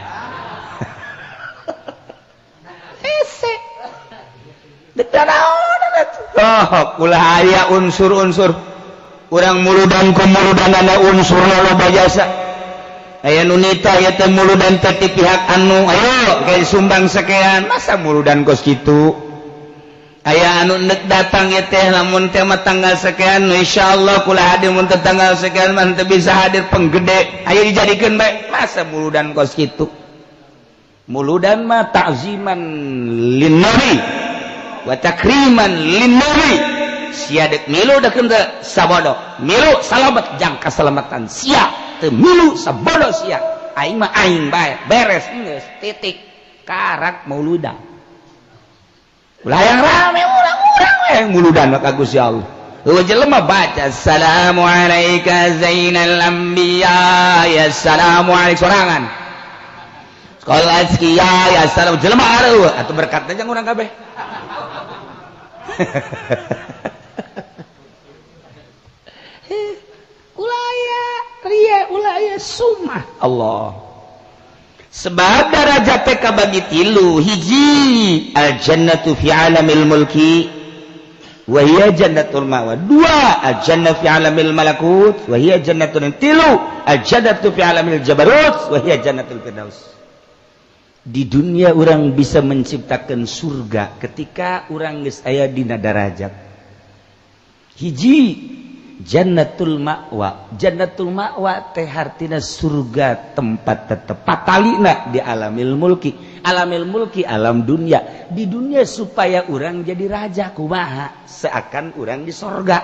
ulah aya unsur-unsur urang muludan ku muludanana unsur loba jasa aya nu nita aya teh muludan teh ti pihak anu ayo ge sumbang sakean masa muludan kos kitu aya anu neuk datang ieu teh lamun teh mah tanggal sakean insyaallah kula hadir mun teh tanggal sakean mah teu bisa hadir penggede aya dijadikeun bae masa muludan kos kitu muludan mah ta'ziman lin nabi wa takriman linnabi sia dek milu dakeun teh sabodo milu salamet jang kaselamatan sia teu milu sabodo sia aing mah aing bae beres geus titik karak mauludan ulah yang rame urang-urang we mauludan ka Gusti Allah heuh jelema baca assalamu alayka zainal anbiya ya assalamu alaykum sorangan sekolah sekian ya assalamu jelema areuh atuh berkatna jeung urang kabeh ulaya ria ulaya sumah Allah sebab darajat teh kabagi tilu. Hiji al jannatu fi alamil mulki wa hiya jannatul ma'wa. Dua al jannatu fi alamil malakut wa hiya jannatul. Tilu al jannatu fi alamil jabarut wa hiya jannatul firdaus. Di dunia orang bisa menciptakan surga ketika orang geus aya dina darajat. Hiji jannatul ma'wa. Jannatul ma'wa teh artina surga tempat tetep. Patalina di alamil mulki. Alamil mulki alam dunia. Di dunia supaya orang jadi raja kumaha seakan orang di sorga.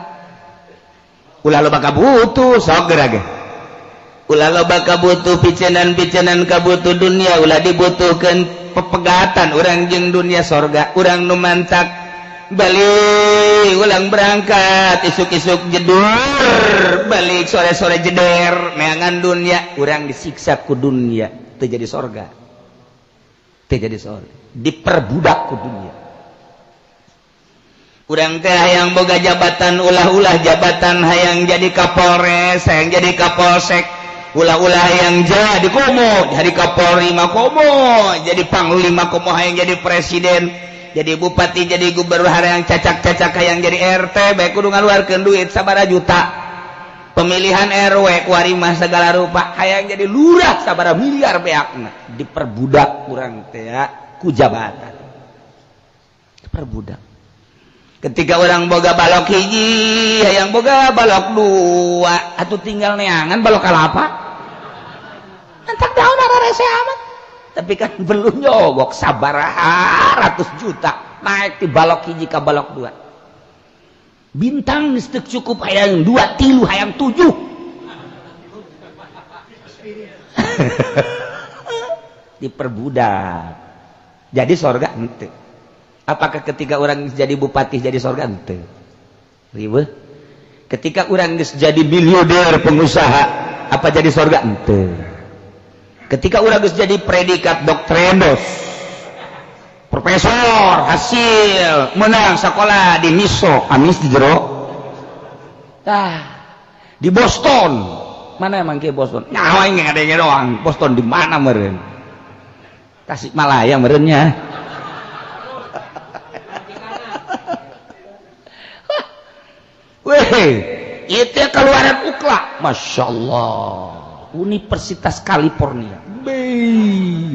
Ulah loba kabutuh sok gerage. Ulah loba kabutuh picenan-picenan kabutuh dunia. Ulah dibutuhkan pepegatan orang jeung dunia sorga. Urang nu mantak balik ulang berangkat isuk-isuk jedur balik sore-sore jeder neangan dunia urang disiksa ku dunia teu jadi sorga teu jadi sorga diperbudak ku dunia. Urang teh hayang boga jabatan ulah-ulah jabatan hayang jadi kapolres hayang jadi kapolsek ulah-ulah hayang jadi komo jadi kapolri mah komo jadi panglima komo hayang jadi presiden jadi bupati jadi gubernur yang cacak-cacak yang jadi RT baik kudu ngaluarkeun duit sabaraha juta pemilihan RW kuarimah segala rupa hayang jadi lurah sabaraha miliar beakna diperbudak urang teh ku jabatan diperbudak. Ketika orang boga balok hiji hayang boga balok dua atuh tinggal neangan balok kalapa entak daun rarese amat. Tapi kan belum nyogok sabaraha ratus juta naik di balok hiji ka balok dua. Bintang geus teu cukup hayang 2 3 hayang 7. Diperbudak. Jadi sorga henteu. Apakah ketika orang jadi bupati jadi sorga henteu? Riweuh. Ketika orang geus jadi miliuder pengusaha apa jadi sorga henteu? Ketika urang geus jadi predikat doktrenos, profesor, hasil, menang sekolah di MISO, amis di jero. Di Boston. Mana emang ke Boston? Nyawa yang ngadenya doang. Boston di mana meureun? Tasikmalaya meureunnya. Weh, itu keluaran UCLA. Masya Allah. Universitas California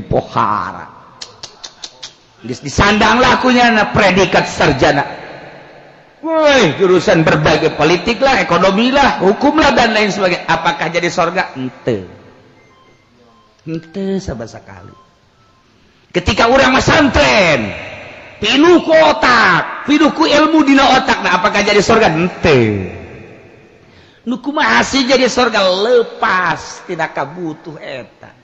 pohara disandang lakunya na predikat sarjana. Woi, jurusan berbagai politik lah, ekonomi lah, hukum lah dan lain sebagainya. Apakah jadi sorga? Ente sama sekali. Ketika orang masantren pinuh ku otak pinuh ku ilmu dina otak, nah apakah jadi sorga? Ente nu kumaha sih jadi sorga lepas tina kabutuh eta.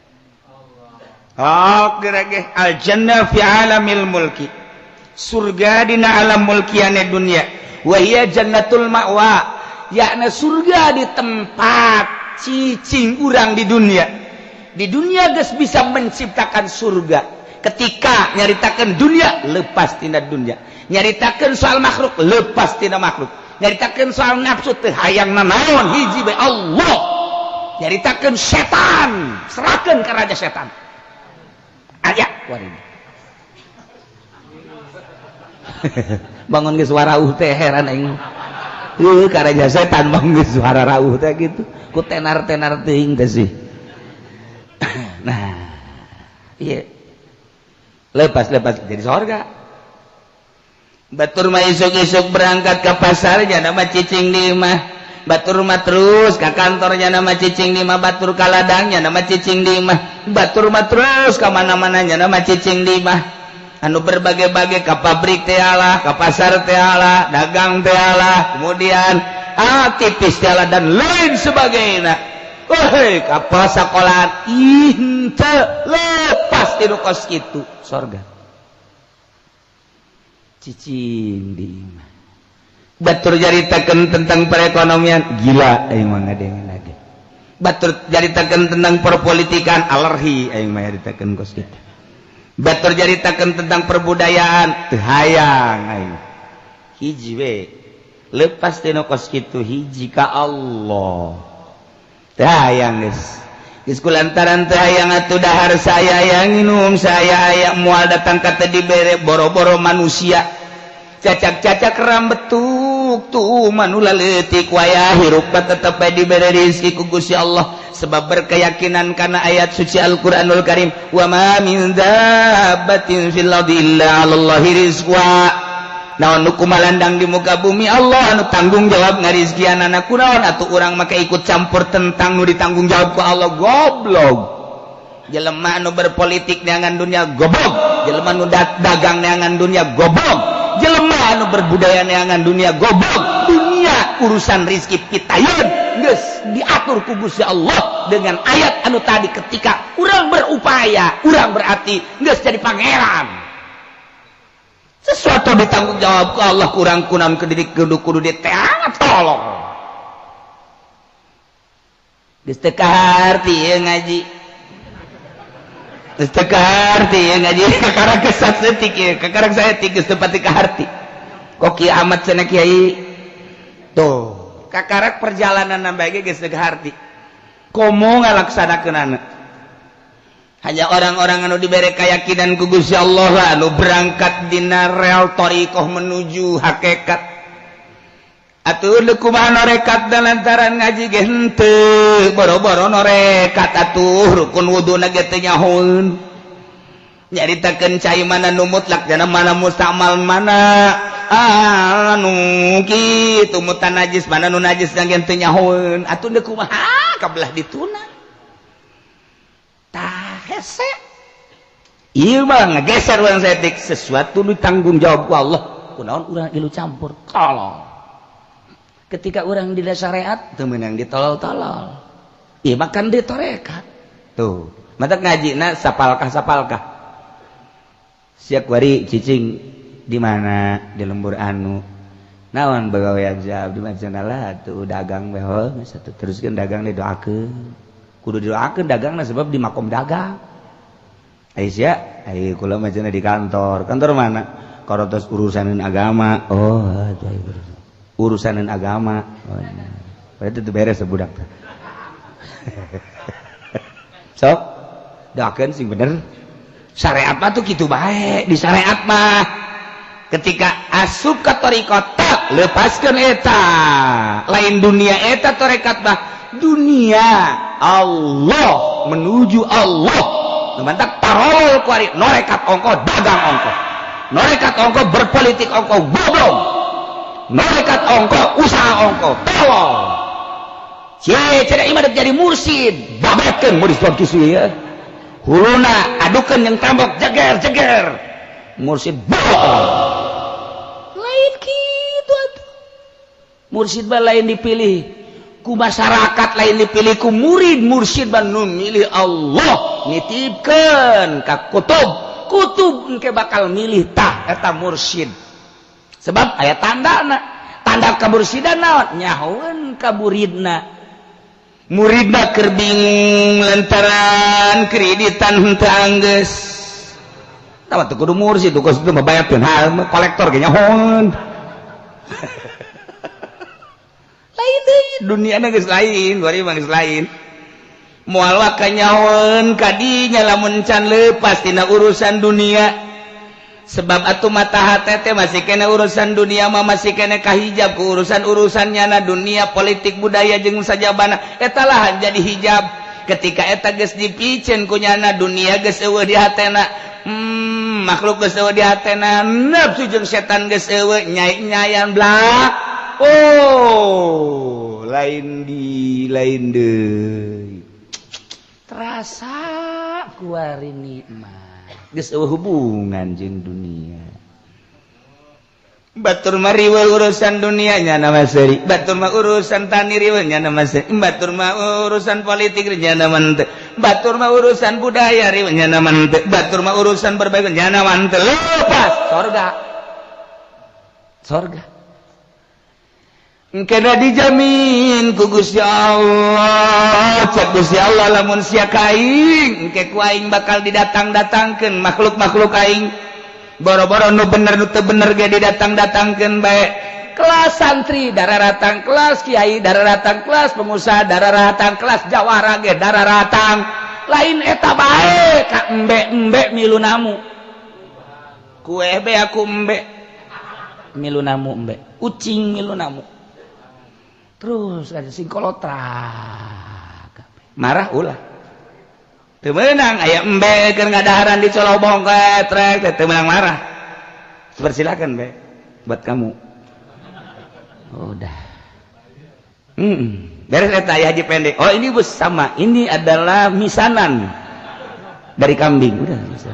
Oh gerage al jannah fi alamil mulki surga dina alam mulkiane dunia wa hiya jannatul ma'wa yakna surga di tempat cicing urang di dunia geus bisa menciptakan surga ketika nyaritakeun dunia lepas tina dunia nyaritakeun soal makhluk lepas tina makhluk nyaritakeun soal nafsu teh hayang nanaon hiji bae Allah nyaritakeun setan serahkeun ka raja setan aya waring bangun geus suara teh heran aing ka raja setan bangun geus suara rauh teh gitu ku tenar-tenar teuing teh sih. Nah iya lepas jadi sorga. Batur mah isuk-isuk berangkat ke pasarnya nama cicing di mah. Batur mah terus ke kantornya nama cicing di mah. Batur ka ladangnya nama cicing di mah. Batur mah terus ke mana-mananya nama cicing di mah. Anu berbagai-bagai ke pabrik teh alah, ke pasar teh alah, dagang teh alah, kemudian tipis teh alah dan lain sebagainya. Woi, kapal sekolahan inte lepas di kos kitu sorga. Cicing di imah. Batur jaritakeun tentang perekonomian gila aing mah ngadenge lagi. Batur jaritakeun tentang perpolitikan alergi aing mah jaritakeun kos kitu. Batur jaritakeun tentang perbudayaan teu hayang aing. Hiji we lepas tina kos kitu hiji ka Allah. Teu hayang geus. lantaran teu hayang atuh dahar saya yang minum saya aya moal datang ka teu dibere boro-boro manusia cacak-cacak rambetuk tuh manula leutik waya hirup tetep bae dibere rezeki ku Gusti Allah sebab berkeyakinan kana ayat suci Al-Qur'anul Karim wa ma min dabbatin fil ardi illa 'alallahi rizqa naon nu kumalandang di muka bumi Allah anu tanggung jawab ngarizkianana kunaon atuh urang make ikut campur tentang nu ditanggung jawab ku Allah goblok jelema anu berpolitik neangan dunia goblok jelema anu dagang neangan dunia goblok jelema anu berbudaya neangan dunia goblok dunia urusan rizki pitayeun geus diatur ku Gusti Allah dengan ayat anu tadi ketika urang berupaya urang berarti geus jadi pangeran sesuatu ditanggung jawab ke Allah kurang kunam ke diri kudu diteangat tolong geus teu kaharti ya ngaji geus teu kaharti ya ngaji kakarang kesat seutik ya kakarang saya geus teu pati kaharti kok kieu amat cenah kiai tuh kakarang perjalanan nambah ge geus teu kaharti komo ngalaksanakeunana hanya orang-orang anu diberi keyakinan ku Gusti Allah anu berangkat dina rel thariqah menuju hakikat atuh deuk kumaha norekat lantaran ngaji ge henteu boro-boro norekat atuh rukun wuduna ge teu nyahoeun nyaritakeun cai mana nu mutlak jana mana mustamal mana anu kitu mutanajis mana nu najis ge teu nyahoeun atuh deuk kumaha kabelah dituna hese ieu mah ngageser urang setik sesuatu ditanggung jawab ku Allah kunaon urang ilu campur tolong ketika urang di syariat teu meunang ditolol-tolol ieu mah kan ditorekat tuh mata ngajina sapalkah siap wari cicing di mana di lembur anu naon bagawean jawab di macanalah tuh dagang beho satu teruskeun dagang didoakeun kudu didoakeun dagangna sebab di makom dagang Aisyah ai kula macana di kantor mana karotos urusaneun agama oh urusaneun agama oh berarti itu beres sebudak sok doakeun sing bener syariat mah tuh kitu bae di syariat mah ketika asup ka thariqat lepaskeun eta lain dunia eta tarekat mah dunia Allah menuju Allah mantap parol kuari norekat ongko dagang ongko norekat ongko berpolitik ongko goblok norekat ongko usaha ongko tolong cedek imadat jadi mursid babatkeun murid suap kisu ya huluna adukeun yang tambok jeger mursid bohong lain kitu atuh mursid mah lain dipilih ku masyarakat lain dipilih ku murid mursyid nu milih Allah nitipkeun ka kutub engke bakal milih tah eta mursyid sebab aya tandana tanda kamursidan naon nyahoeun ka muridna keur bingung lantaran kreditan henteu anggeus tah teu kudu mursyid kudu membayarkeun hal kolektor ge nyahoeun dunia geus lain bari mah geus lain moal ka nyahoeun kadinya lamun can leupas tina urusan dunia sebab atuh mata hate teh masih kena urusan dunia mah masih kena kahijab ku urusan-urusannya na dunia politik budaya jeung sajabana eta lah jadi hijab ketika eta geus dipiceun ku nyana dunia geus eueuh di hatena makhluk geus eueuh di hatena nafsu jeung setan geus eueuh nyai-nyayan blak oh lain deui terasa kuari nikmat geus eueuh hubungan jeung dunia batur mah riweuh urusan dunia nyana mah seuri batur mah urusan tani riweuh nyana mah seuri batur mah urusan politik nyana mah teu batur mah urusan budaya riweuh nyana mah teu batur mah urusan berbagai nyana mah teu lepas sorga kena dijamin ku Gusti Allah cek Gusti Allah lamun sia kaing engke ku aing bakal didatang-datangkeun makhluk-makhluk aing boro-boro nu bener nu teu bener ge didatang-datangkeun bae kelas santri dararatang kelas kiai dararatang kelas pengusaha dararatang kelas jawara ge dararatang lain eta bae ka embe-embe milu namu kue be aku embe milu namu embe ucing milu namu terus ada singkolotra marah ulah teu meunang aya embe keur ngadaharan di colobong ketrek teu meunang marah persilakan be buat kamu udah beres eta ya haji pendek oh ini bos sama ini adalah misanan dari kambing udah bisa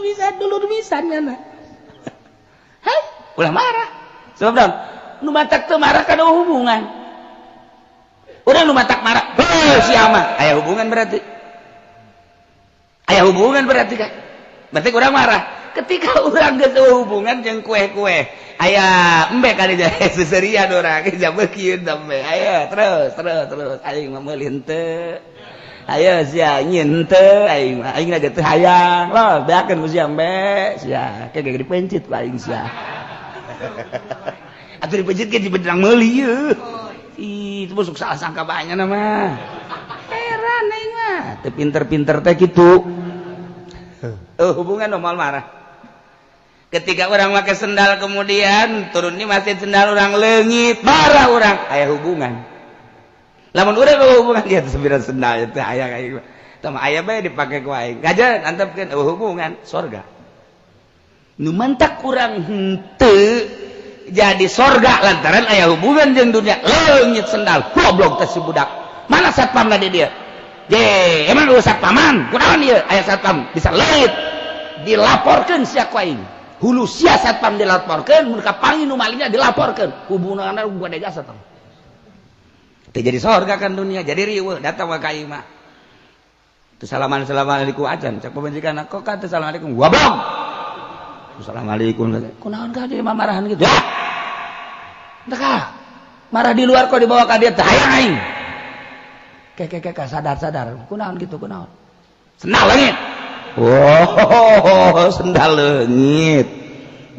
bisa dulu misannya nah hai ulah marah sebab dong nu matak teu marah kada hubungan urang nu matak marah si ama aya hubungan berarti kan berarti urang marah ketika urang geus hubungan jeung kue-kue aya embe kali jahe seserian urang geus beukeun sampe aya terus aing mah meulin teu aya sia nyin teu aing mah aing geus teu hayang loh beakeun ku sia embe sia kege dipencit ku aing sia atuh dipencit ge dibederang meuli yeuh itu busuk salah sangka banyak nama heran aing mah teu pinter-pinter teh kitu hubungan normal marah ketika orang pakai sendal kemudian turun di masjid sendal orang leungit marah orang aya hubungan lamun urang hubungan dia teh sembilan sendal teh aya kayak tah mah aya bae dipake ku aing ngajar antepkeun hubungan surga nu mantak urang henteu jadi sorga lantaran aya hubungan jeung dunia leungit sendal goblok teh si budak mana satpamna di dia ye emang lu satpaman kunaon ieu aya satpam bisa leungit dilaporkeun sia ku aing hulu sia satpam dilaporkeun mun ka pangi nu malingnya dilaporkeun hubunganna gua dega satpam teh jadi sorga kan dunia jadi riweuh datang ka aing mah teu assalamualaikum acan cak pamajikanna kok ka teu assalamualaikum goblok assalamualaikum kunaon ka dia marahan gitu ya entah marah di luar kok dibawa ka dia teh hayang aing kek sadar kunaon gitu kunaon sendal leungit oh sendal leungit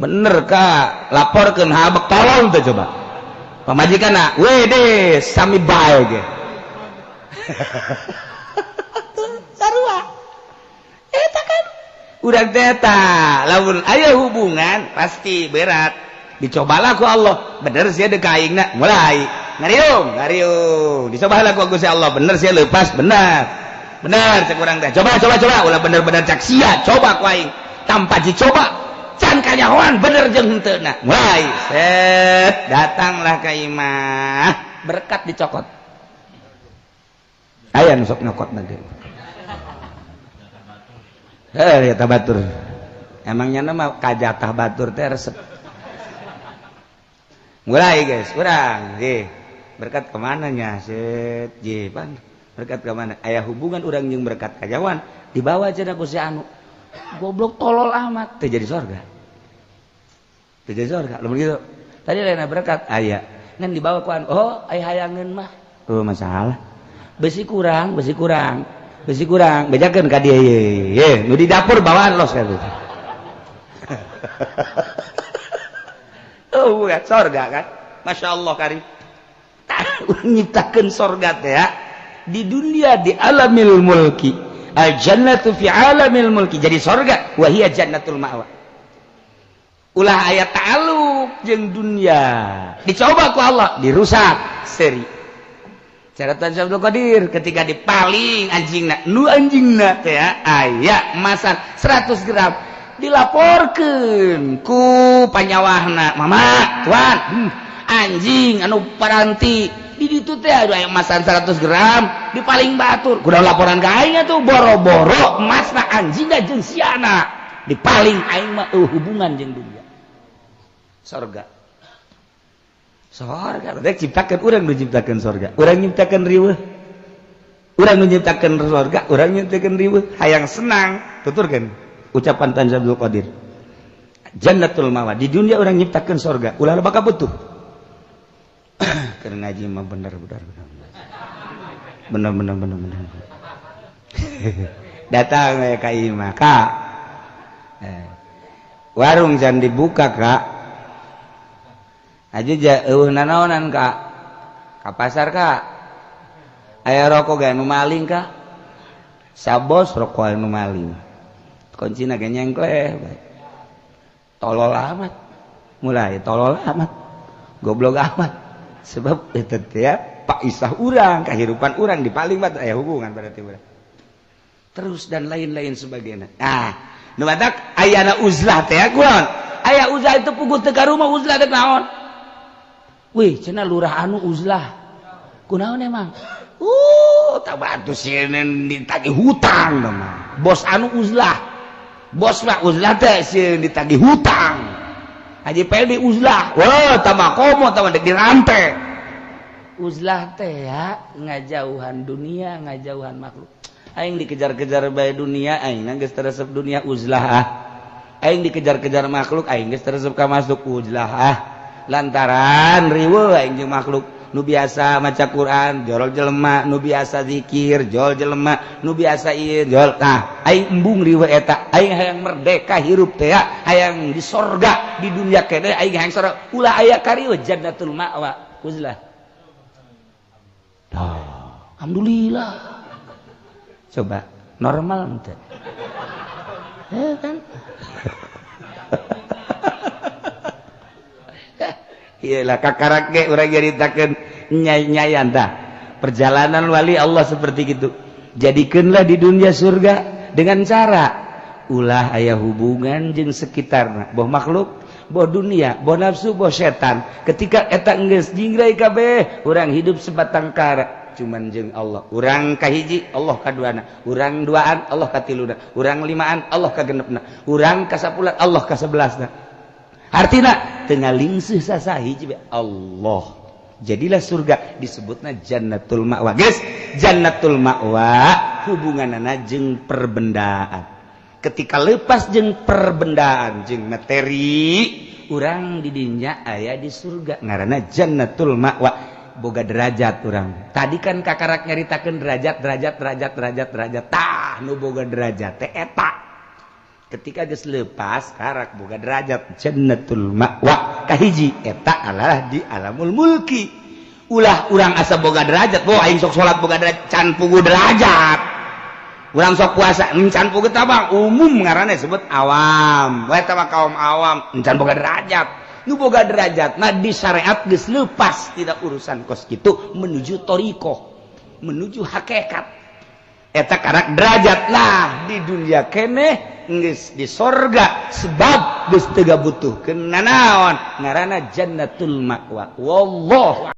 bener ka laporkeun habek tolong teh coba pamajikanna wede sami bae ge sarua eta kan urang teh eta lamun aya hubungan pasti berat dicobalah ku Allah bener sia deuk ka aingna mulai ngariung dicobalah ku Gusti Allah bener sia leupas bener cek urang teh coba ulah bener-bener cak sia coba ku aing tanpa dicoba can kanyahoan bener jeung heuteuna mulai set datanglah ka imah berkat dicokot aya nu sok nyokot nanti eta batur emangnya nama kajatah batur teh resep mulai guys urang berkat kemana nya set pan berkat kemana aya hubungan urang jeung berkat kajawan dibawa cenah ku si anu goblok tolol amat teh jadi sorga lamun gitu tadi lain berkat aya ngan dibawa ku anu oh aya hayangeun mah oh masalah besi kurang bejakeun ka dieu ye nu di dapur bawaan los ka gitu oh bukan sorga kan Masya Allah karim nyiptakeun sorga teh ya di dunia di alamil mulki al jannatu fi alamil mulki jadi sorga wa hiya jannatul ma'wa ulah aya ta'alluq jeung dunia dicoba ku Allah dirusak seri caratan Syekh Abdul Qadir ketika dipaling anjingna teh ya aya emasan 100 gram dilaporkeun ku panyawahna mama tuan anjing anu paranti di ditu teh aya emasan 100 gram dipaling batur kudu laporan ka aing atuh boro-boro emasna anjingna jeung siana dipaling aing mah hubungan jeung dunia sorga rek ciptakeun urang nu ciptakeun sorga urang nyiptakeun riweuh urang nu nyiptakeun sorga urang nyiptakeun riweuh hayang senang tuturkeun ucapan Tan Abdul Qadir jannatul ma'wa di dunia orang nyiptakeun sorga ulah bakal butuh keur ngaji mah bener datang we ka imah Kak warung jangan dibuka Kak aja nanaonan Kak ka pasar Kak aya rokok gawe nu maling Kak sabos rokok nu maling kuncina ge nyengkleh tolol amat mulai tolol amat goblok amat sebab itu ya Pak Isah urang kehidupan urang di paling mah aya hubungan berarti urang terus dan lain-lain sebagainya nu badak ayana uzlah teh kunaon aya uzlah itu puguh teu ka rumah uzlah teh naon wih cenah lurah anu uzlah kunaon emang tabatu sieun ditagih hutang mah bos anu uzlah bos mah uzlah teh sieun ditagih hutang Haji Peldi uzlah wah tambah komo tambah dirantai uzlah teh ya ngajauhan dunia ngajauhan makhluk aing dikejar-kejar bae dunia aing geus teresep dunia uzlah aing dikejar-kejar makhluk aing geus teresep ka masuk uzlah lantaran riweuh aing jeung makhluk nu biasa maca Quran jorol jelema nu biasa zikir jol jelema nu biasa ieu jol aing embung riweuh eta aing hayang merdeka hirup teh ya hayang di sorga di dunia kene aing hayang sorga ulah aya karieu jannatul ma'wa uzlah alhamdulillah coba normal ente kan iyalah kakarak ge urang nyaritakeun nyayan tah perjalanan wali Allah seperti gitu jadikeunlah di dunia surga dengan cara ulah aya hubungan jeung sekitarna boh makhluk boh dunia boh nafsu boh setan ketika eta geus jingrai kabeh urang hidup sebatang kara cuman jeung Allah urang kahiji Allah kaduana urang duaan Allah katiluna urang limaan Allah kagenepna urang kasapulan Allah kasebelasna artina teu ngalingseuh sasahiji Allah jadilah surga disebutna jannatul ma'wa guys jannatul ma'wa hubunganana jeung perbendaan ketika lepas jeung perbendaan jeung materi urang di dinya aya di surga ngaranna jannatul ma'wa boga derajat urang tadi kan kakarak nyaritakeun derajat tah nu boga derajat teh eta ketika geus leupas karak boga derajat jannatul ma'wa kahiji eta adalah di alamul mulki ulah urang asa boga derajat boh aing sok salat boga derajat can puguh derajat urang sok puasa can puguh tabang umum ngaranna disebut awam we eta mah kaum awam can boga derajat nu boga derajat nah di syariat geus leupas tidak urusan kos kitu menuju thariqah menuju hakikat eta karak derajat lah di dunia keneh geus di sorga sebab geus teu butuhkeun nanaon ngaranna jannatul ma'wa wallahu